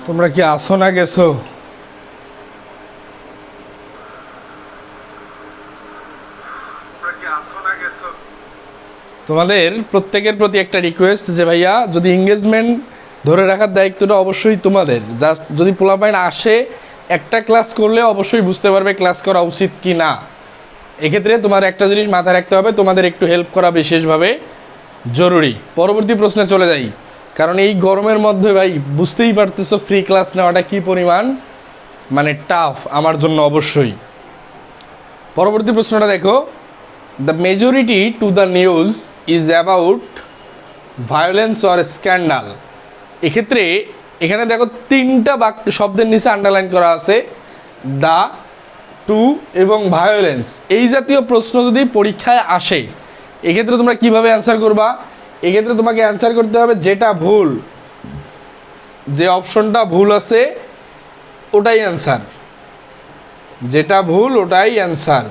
তোমরা কি আসো না গেছো? তোমাদের প্রত্যেকের প্রতি একটা রিকোয়েস্ট যে ভাইয়া যদি এঙ্গেজমেন্ট ধরে রাখার দায়িত্বটা অবশ্যই তোমাদের। জাস্ট যদি পোলাপাইন আসে একটা ক্লাস করলে অবশ্যই বুঝতে পারবে ক্লাস করা উচিত কি না। এক্ষেত্রে তোমার একটা জিনিস মাথায় রাখতে হবে, তোমাদের একটু হেল্প করা বিশেষভাবে জরুরি। পরবর্তী প্রশ্নে চলে যাই, কারণ এই গরমের মধ্যে ভাই বুঝতেই পারতেছো ফ্রি ক্লাস নেওয়াটা কি পরিমাণ মানে টাফ আমার জন্য অবশ্যই। পরবর্তী প্রশ্নটা দেখো, the majority to the news is about violence or scandal. এক্ষেত্রে এখানে দেখো তিনটা বাক্য শব্দের নিচে আন্ডারলাইন করা আছে, দ্য, টু এবং ভায়োলেন্স। এই জাতীয় প্রশ্ন যদি পরীক্ষায় আসে এক্ষেত্রে তোমরা কিভাবে অ্যান্সার করবা? এক্ষেত্রে তোমাকে অ্যান্সার করতে হবে যেটা ভুল, যে অপশনটা ভুল আছে ওটাই অ্যান্সার, যেটা ভুল ওটাই অ্যান্সার।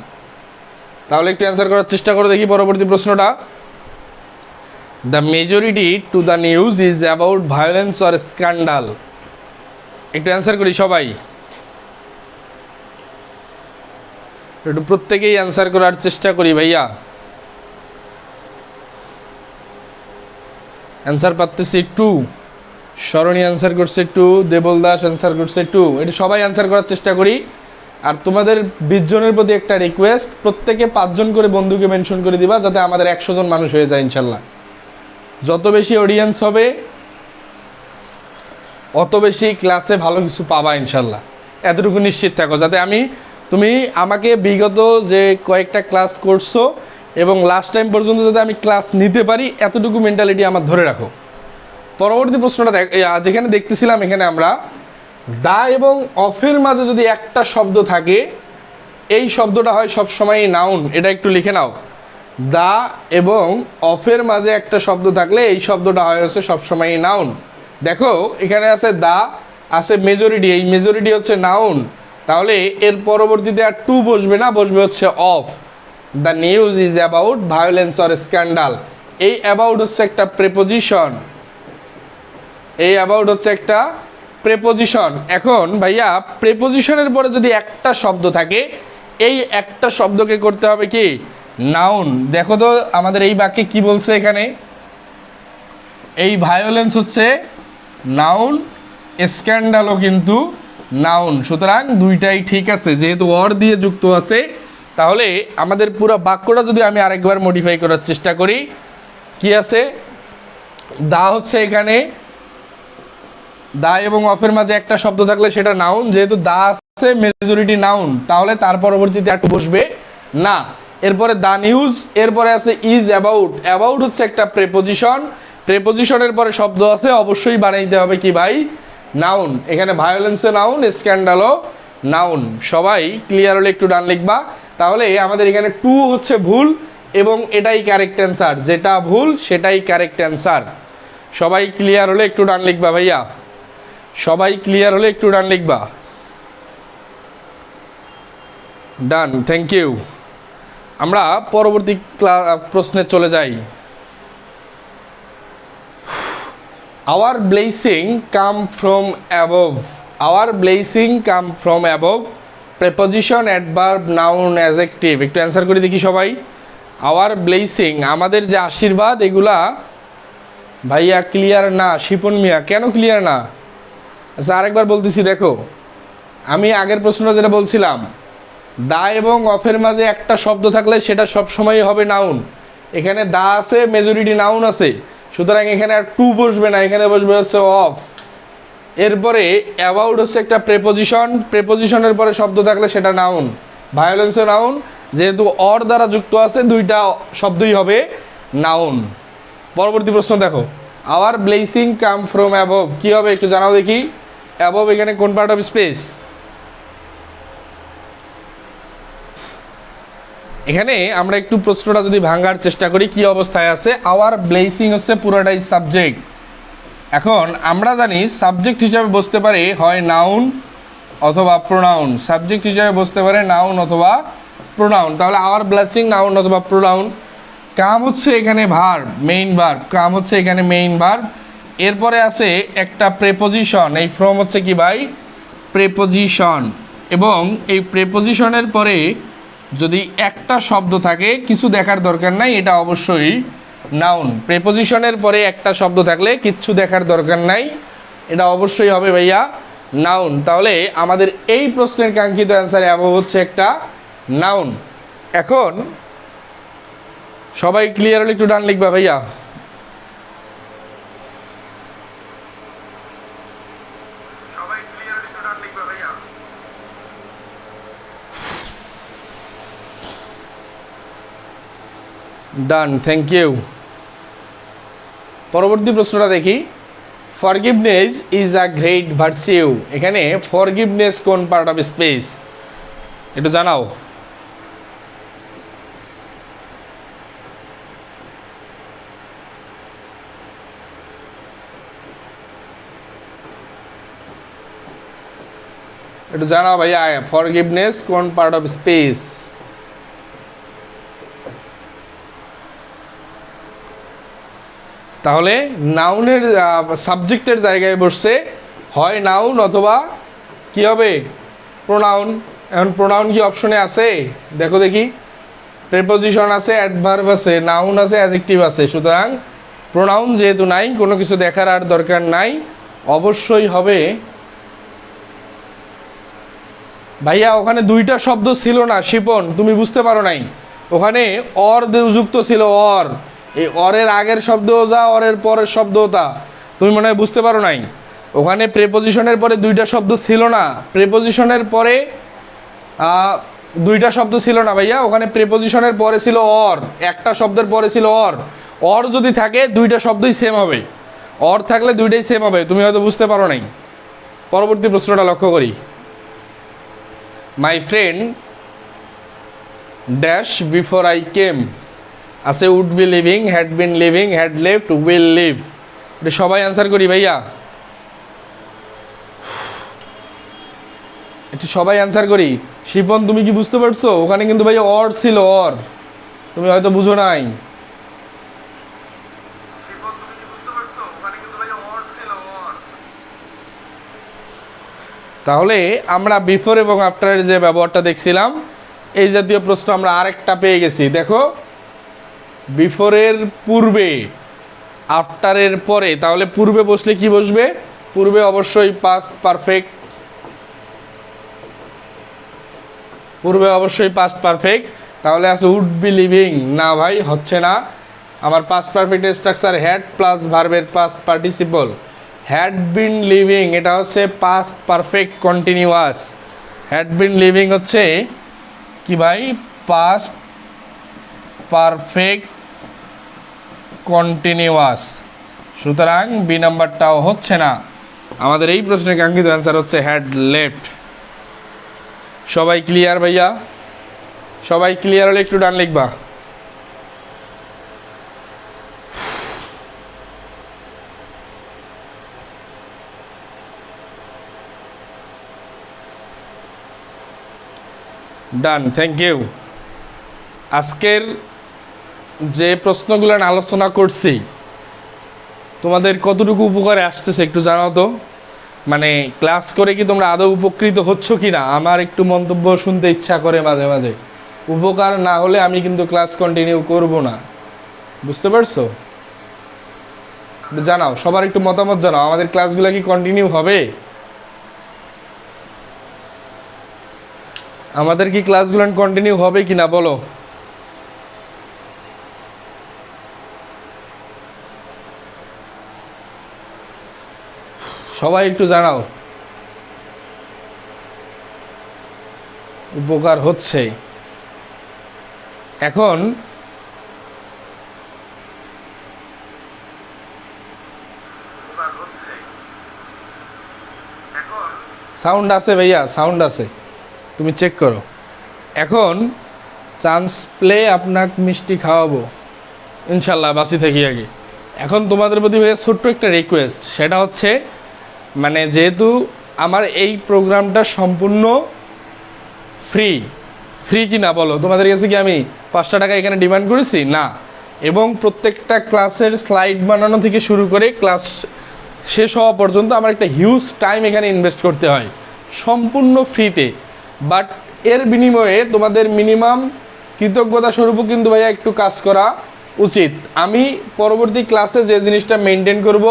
তাহলে একটু অ্যান্সার করার চেষ্টা করে দেখি পরবর্তী প্রশ্নটা। The majority to the news is about violence or scandal. একটু অ্যান্সার করি সবাই, একটু প্রত্যেকেই অ্যান্সার করার চেষ্টা করি ভাইয়া। অ্যান্সার পাচ্তেছি টু, স্মরণী অ্যান্সার করছে টু, দেবল দাস অ্যান্সার করছে টু। এটা সবাই অ্যান্সার করার চেষ্টা করি। আর তোমাদের 20 জনের প্রতি একটা রিকোয়েস্ট, প্রত্যেকে 5 জন করে বন্ধুকে মেনশন করে দিবা যাতে আমাদের 100 জন মানুষ হয়ে যায় ইনশাল্লাহ। যত বেশি অডিয়েন্স হবে অত বেশি ক্লাসে ভালো কিছু পাবা ইনশাল্লাহ, এতটুকু নিশ্চিত থাকো। যাতে তুমি আমাকে বিগত যে কয়েকটা ক্লাস করছো এবং লাস্ট টাইম পর্যন্ত যাতে আমি ক্লাস নিতে পারি এতটুকু মেন্টালিটি আমার ধরে রাখো। পরবর্তী প্রশ্নটা যেখানে দেখতেছিলাম, এখানে আমরা দা এবং অফের মাঝে যদি একটা শব্দ থাকে এই শব্দটা হয় সবসময় নাউন। এটা একটু লিখে নাও, দা এবং অফের মাঝে একটা শব্দ থাকলে এই শব্দটা হয় হচ্ছে সবসময় নাউন। দেখো এখানে আছে দা, আছে মেজরিটি, এই মেজরিটি হচ্ছে নাউন, তাহলে এর পরবর্তীতে আর টু বসবে না, বসবে হচ্ছে of. The news is about violence or scandal. এই অ্যাবাউট হচ্ছে একটা প্রেপোজিশন, এই অ্যাবাউট হচ্ছে একটা প্রেপোজিশন। এখন ভাইয়া প্রেপোজিশনের পরে যদি একটা শব্দ থাকে এই একটা শব্দকে করতে হবে কি নাউন। দেখো তো আমাদের এই বাক্যে কি বলছে, এখানে এই ভায়োলেন্স হচ্ছে নাউন, স্ক্যান্ডালও কিন্তু নাউন, সুতরাং দুইটাই ঠিক আছে। যেহেতু অর দিয়ে যুক্ত আছে তাহলে আমাদের পুরো বাক্যটা যদি আমি আরেকবার মডিফাই করার চেষ্টা করি, কি আছে, দা হচ্ছে এখানে, দা এবং অফের মাঝে একটা শব্দ থাকলে সেটা নাউন, যেহেতু দা আছে মেজরিটি নাউন তাহলে তার পরবর্তীতে একটু বসবে না। এরপরে দা নিউজ, এরপরে আছে ইজ অ্যাবাউট। অ্যাবাউট হচ্ছে একটা প্রেপোজিশন, প্রেপোজিশনের পরে শব্দ আছে অবশ্যই বানাইতে হবে কি ভাই নাউন। এখানে ভায়োলেন্সে নাউন, স্ক্যান্ডালও নাউন। সবাই ক্লিয়ার হলে একটু ডান লিখবা। তাহলে আমাদের এখানে টু হচ্ছে ভুল এবং এটাই কারেক্ট অ্যান্সার, যেটা ভুল সেটাই কারেক্ট অ্যান্সার। সবাই ক্লিয়ার হলে একটু ডান লিখবা ভাইয়া, সবাই ক্লিয়ার হলে একটু ডান লিখবা। Done, thank you. আমরা পরবর্তী প্রশ্নে চলে যাই। Our blessing come from above, our blessing come from above, preposition, adverb, noun, adjective. একটু অ্যান্সার করে দেখি সবাই। আওয়ার ব্লেসিং, আমাদের যে আশীর্বাদ, এগুলা ভাইয়া ক্লিয়ার না। শিপন মিয়া, কেন ক্লিয়ার না? আচ্ছা আরেকবার বলতেছি, দেখো আমি আগের প্রশ্ন যেটা বলছিলাম, দা এবং অফের মাঝে একটা শব্দ থাকলে সেটা সবসময় হবে নাউন। এখানে দা আছে, মেজরিটি নাউন আছে, সুতরাং এখানে আর টু বসবে না, এখানে বসবে হচ্ছে অফ। এরপরে অ্যাবাউট হচ্ছে একটা প্রেপোজিশন, প্রেপোজিশনের পরে শব্দ থাকলে সেটা নাউন। ভায়োলেন্সে নাউন, যেহেতু অর দ্বারা যুক্ত আছে দুইটা শব্দই হবে নাউন। পরবর্তী প্রশ্ন দেখো, our blessing come from above, কি হবে একটু জানাও দেখি। অ্যাবভ এখানে কোন পার্ট অফ স্পেস? এখানে আমরা একটু প্রশ্নটা যদি ভাঙার চেষ্টা করি কি অবস্থায় আছে। আওয়ার ব্লেসিং হচ্ছে পুরোটাই সাবজেক্ট। এখন আমরা জানি সাবজেক্ট হিসাবে বসতে পারে হয় নাউন অথবা প্রোনাউন, সাবজেক্ট হিসাবে বসতে পারে নাউন অথবা প্রোনাউন। তাহলে আওয়ার ব্লেসিং নাউন অথবা প্রোনাউন। কাম হচ্ছে এখানে ভার্ব, মেইন ভার্ব, কাম হচ্ছে এখানে মেইন ভার্ব। এরপরে আছে একটা প্রেপোজিশন, এই ফ্রম হচ্ছে কি ভাই প্রেপোজিশন, এবং এই প্রেপোজিশনের পরে যদি একটা শব্দ থাকে কিছু দেখার দরকার নাই, এটা অবশ্যই নাউন। প্রেপোজিশনের পরে একটা শব্দ থাকলে কিচ্ছু দেখার দরকার নাই, এটা অবশ্যই হবে ভাইয়া নাউন। তাহলে আমাদের এই প্রশ্নের কাঙ্ক্ষিত অ্যান্সার অ্যাবভ হচ্ছে একটা নাউন। এখন সবাই ক্লিয়ার হলে একটু ডান লিখবা ভাইয়া। ডান, থ্যাংক ইউ। পরবর্তী প্রশ্নটা দেখি। Forgiveness is a great virtue, এখানে ফরগিভনেস কোন পার্ট অফ স্পেস একটু জানাও। একটু জানাও ভাইয়া, ফরগিভনেস কোন পার্ট অফ স্পেস। তাহলে নাউনের সাবজেক্টের জায়গায় বসছে, হয় নাউন অথবা কি হবে প্রোনাউন। এখন প্রোনাউন কি অপশনে আছে দেখো দেখি, প্রেপোজিশন আছে, অ্যাডভার্ব আছে, নাউন আছে, অ্যাডজেক্টিভ আছে। সুতরাং প্রোনাউন যেহেতু নাই, কোনো কিছু দেখার আর দরকার নাই, অবশ্যই হবে ভাইয়া। ওখানে দুইটা শব্দ ছিল না শিপন, তুমি বুঝতে পারো নাই, ওখানে অর যুক্ত ছিল, অর। এই অরের আগের শব্দও যা, অরের পরের শব্দও তা, তুমি মনে হয় বুঝতে পারো নাই। ওখানে প্রেপোজিশনের পরে দুইটা শব্দ ছিল না, প্রেপোজিশনের পরে দুইটা শব্দ ছিল না ভাইয়া, ওখানে প্রেপোজিশনের পরে ছিল অর, একটা শব্দের পরে ছিল অর। অর যদি থাকে দুইটা শব্দই সেম হবে, অর থাকলে দুইটাই সেম হবে, তুমি হয়তো বুঝতে পারো নাই। পরবর্তী প্রশ্নটা লক্ষ্য করি। My friend dash before I came, আছে would be living, had been living, had left, will leave. এটা সবাই অ্যান্সার করি ভাইয়া, এটা সবাই অ্যান্সার করি। শিপন তুমি কি বুঝতে পারছো? ওখানে কিন্তু ভাইয়া অর ছিল, অর, তুমি হয়তো বুঝো নাই। তাহলে আমরা বিফোর এবং আফটারের যে ব্যবহারটা দেখছিলাম, এই জাতীয় প্রশ্ন আমরা আরেকটা পেয়ে গেছি। দেখো, বিফোরের পূর্বে, আফটারের পরে, তাহলে পূর্বে বসলে কি বসবে? পূর্বে অবশ্যই পাস্ট পারফেক্ট, পূর্বে অবশ্যই পাস্ট পারফেক্ট। তাহলে আছে উড বি লিভিং, না ভাই হচ্ছে না। আমার পাস্ট পারফেক্টের স্ট্রাকচার হ্যাড প্লাস ভার্বের past participle. Had been living এটা হচ্ছে past perfect continuous, had been living হচ্ছে কি ভাই পাস্ট পারফেক্ট কন্টিনিউয়াস। সুতরাং বি নাম্বারটাও হচ্ছে না। আমাদের এই প্রশ্নের কাঙ্ক্ষিত অ্যান্সার হচ্ছে হ্যাড লেফট। সবাই ক্লিয়ার ভাইয়া? সবাই ক্লিয়ার হলে একটু ডান লিখবা। Done, thank you. আজকের যে প্রশ্নগুলো আলোচনা করছি তোমাদের কতটুকু উপকারে আসতেছে একটু জানাও তো। মানে ক্লাস করে কি তোমরা আদৌ উপকৃত হচ্ছ কি না? আমার একটু মন্তব্য শুনতে ইচ্ছা করে মাঝে মাঝে। উপকার না হলে আমি কিন্তু ক্লাস কন্টিনিউ করব না, বুঝতে পারছো? জানাও, সবার একটু মতামত জানাও, আমাদের ক্লাসগুলো কি কন্টিনিউ হবে? আমাদের কি ক্লাসগুলো কন্টিনিউ হবে কি না বলো। সবাই একটু জানাও। উপকার হচ্ছে। এখন সাউন্ড আছে ভাইয়া, সাউন্ড আছে, তুমি চেক করো। এখন চান্স প্লে আপনাকে মিষ্টি খাওয়াবো ইনশাল্লাহ, বাসি থাকি আগে। এখন তোমাদের প্রতি ভাইয়া ছোট্ট একটা রিকোয়েস্ট, সেটা হচ্ছে মানে যেহেতু আমার এই প্রোগ্রামটা সম্পূর্ণ ফ্রি, ফ্রি কি না বলো? তোমাদের কাছে কি আমি 5টা টাকা এখানে ডিমান্ড করেছি? না। এবং প্রত্যেকটা ক্লাসের স্লাইড বানানো থেকে শুরু করে ক্লাস শেষ হওয়া পর্যন্ত আমার একটা হিউজ টাইম এখানে ইনভেস্ট করতে হয় সম্পূর্ণ ফ্রিতে। বাট এর বিনিময়ে তোমাদের মিনিমাম কৃতজ্ঞতা স্বরূপও কিন্তু ভাইয়া একটু কাজ করা উচিত। আমি পরবর্তী ক্লাসে যে জিনিসটা মেনটেন করব,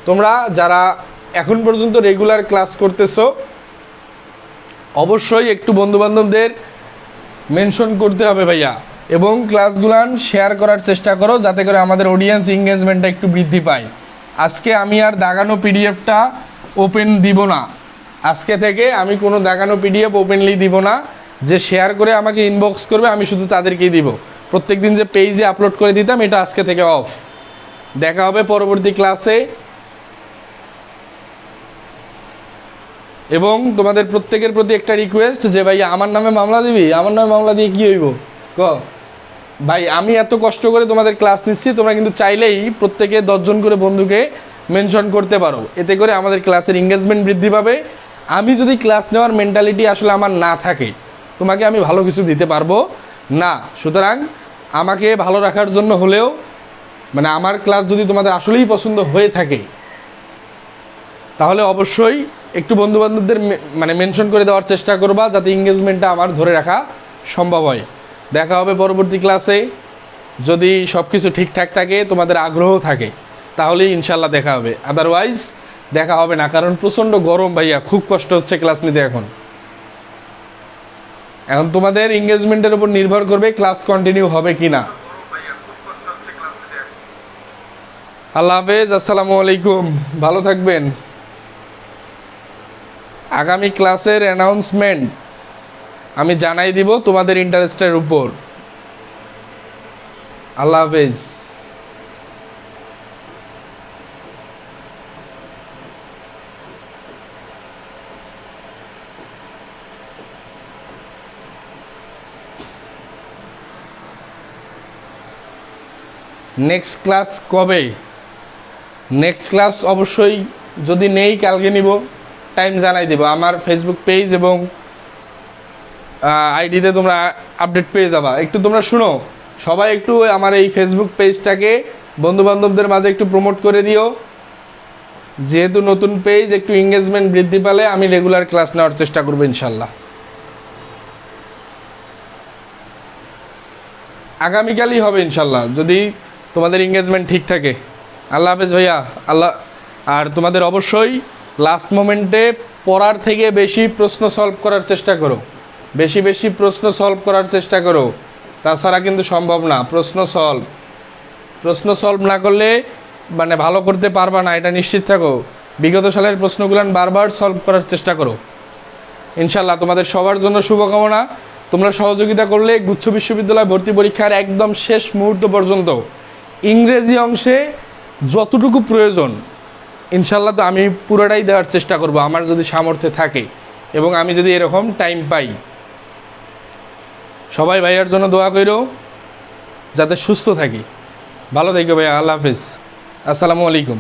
তোমরা যারা এখন পর্যন্ত রেগুলার ক্লাস করতেছো অবশ্যই একটু বন্ধুবান্ধবদের মেনশন করতে হবে ভাইয়া, এবং ক্লাসগুলান শেয়ার করার চেষ্টা করো যাতে করে আমাদের অডিয়েন্স এঙ্গেজমেন্টটা একটু বৃদ্ধি পায়। আজকে আমি আর দাগানো পিডিএফটা ওপেন দিব না, আজকে থেকে আমি কোনো দাগানো পিডিএফ ওপেনলি দিব না। যে শেয়ার করে আমাকে ইনবক্স করবে আমি শুধু তাদেরকেই দিব। প্রত্যেক দিন যে পেজে আপলোড করে দিতাম এটা আজকে থেকে অফ। দেখা হবে পরবর্তী ক্লাসে, এবং তোমাদের প্রত্যেকের প্রতি একটা রিকোয়েস্ট যে ভাই আমার নামে মামলা দিবি, আমার নামে মামলা দিয়ে কী হইব ক ভাই, আমি এত কষ্ট করে তোমাদের ক্লাস নিচ্ছি, তোমরা কিন্তু চাইলেই প্রত্যেকে 10 জন করে বন্ধুকে মেনশন করতে পারো, এতে করে আমাদের ক্লাসের এঙ্গেজমেন্ট বৃদ্ধি পাবে। আমি যদি ক্লাস নেওয়ার মেন্টালিটি আসলে আমার না থাকে, তোমাকে আমি ভালো কিছু দিতে পারবো না। সুতরাং আমাকে ভালো রাখার জন্য হলেও, মানে আমার ক্লাস যদি তোমাদের আসলেই পছন্দ হয়ে থাকে, তাহলে অবশ্যই একটু বন্ধুবান্ধবদের মানে মেনশন করে দেওয়ার চেষ্টা করবা, যাতে এঙ্গেজমেন্টটা আমার ধরে রাখা সম্ভব হয়। দেখা হবে পরবর্তী ক্লাসে। যদি সব কিছু ঠিকঠাক থাকে, তোমাদের আগ্রহ থাকে, তাহলেই ইনশাল্লাহ দেখা হবে, আদারওয়াইজ দেখা হবে না। কারণ প্রচণ্ড গরম ভাইয়া, খুব কষ্ট হচ্ছে ক্লাস নিতে। এখন তোমাদের এঙ্গেজমেন্টের উপর নির্ভর করবে ক্লাস কন্টিনিউ হবে কি না। আল্লাহ হাফেজ, আসসালামু আলাইকুম, ভালো থাকবেন। আগামী ক্লাসের অ্যানাউন্সমেন্ট আমি জানাই দিব তোমাদের ইন্টারেস্টের উপর। আল্লাহ হাফেজ। নেক্সট ক্লাস কবে? নেক্সট ক্লাস অবশ্যই যদি নেই কালকে নিব, টাইম জানাই দেব। আমার ফেসবুক পেজ এবং আইডিতে তোমরা আপডেট পেয়ে যাবা। একটু তোমরা শুনো, সবাই একটু আমার এই ফেসবুক পেজটাকে বন্ধুবান্ধবদের মাঝে একটু প্রমোট করে দিও। যেহেতু নতুন পেজ, একটু এঙ্গেজমেন্ট বৃদ্ধি পেলে আমি রেগুলার ক্লাস নেওয়ার চেষ্টা করবো ইনশাল্লাহ। আগামীকালই হবে ইনশাল্লাহ, যদি তোমাদের এঙ্গেজমেন্ট ঠিক থাকে। আল্লাহ হাফেজ ভাইয়া। আল্লাহ। আর তোমাদের অবশ্যই লাস্ট মোমেন্টে পড়ার থেকে বেশি প্রশ্ন সলভ করার চেষ্টা করো, বেশি বেশি প্রশ্ন সলভ করার চেষ্টা করো, তাছাড়া কিন্তু সম্ভব না। প্রশ্ন সলভ না করলে মানে ভালো করতে পারবা না, এটা নিশ্চিত থাকো। বিগত সালের প্রশ্নগুলো বারবার সলভ করার চেষ্টা করো ইনশাল্লাহ। তোমাদের সবার জন্য শুভকামনা। তোমরা সহযোগিতা করলে গুচ্ছ বিশ্ববিদ্যালয় ভর্তি পরীক্ষার একদম শেষ মুহূর্ত পর্যন্ত ইংরেজি অংশে যতটুকু প্রয়োজন ইনশাল্লাহ তো আমি পুরোটাই দেওয়ার চেষ্টা করব, আমার যদি সামর্থ্য থাকে এবং আমি যদি এরকম টাইম পাই। সবাই ভাইয়ার জন্য দোয়া করো যাতে সুস্থ থাকি। ভালো থেকো ভাইয়া। আল্লাহ হাফিজ, আসসালামু আলাইকুম।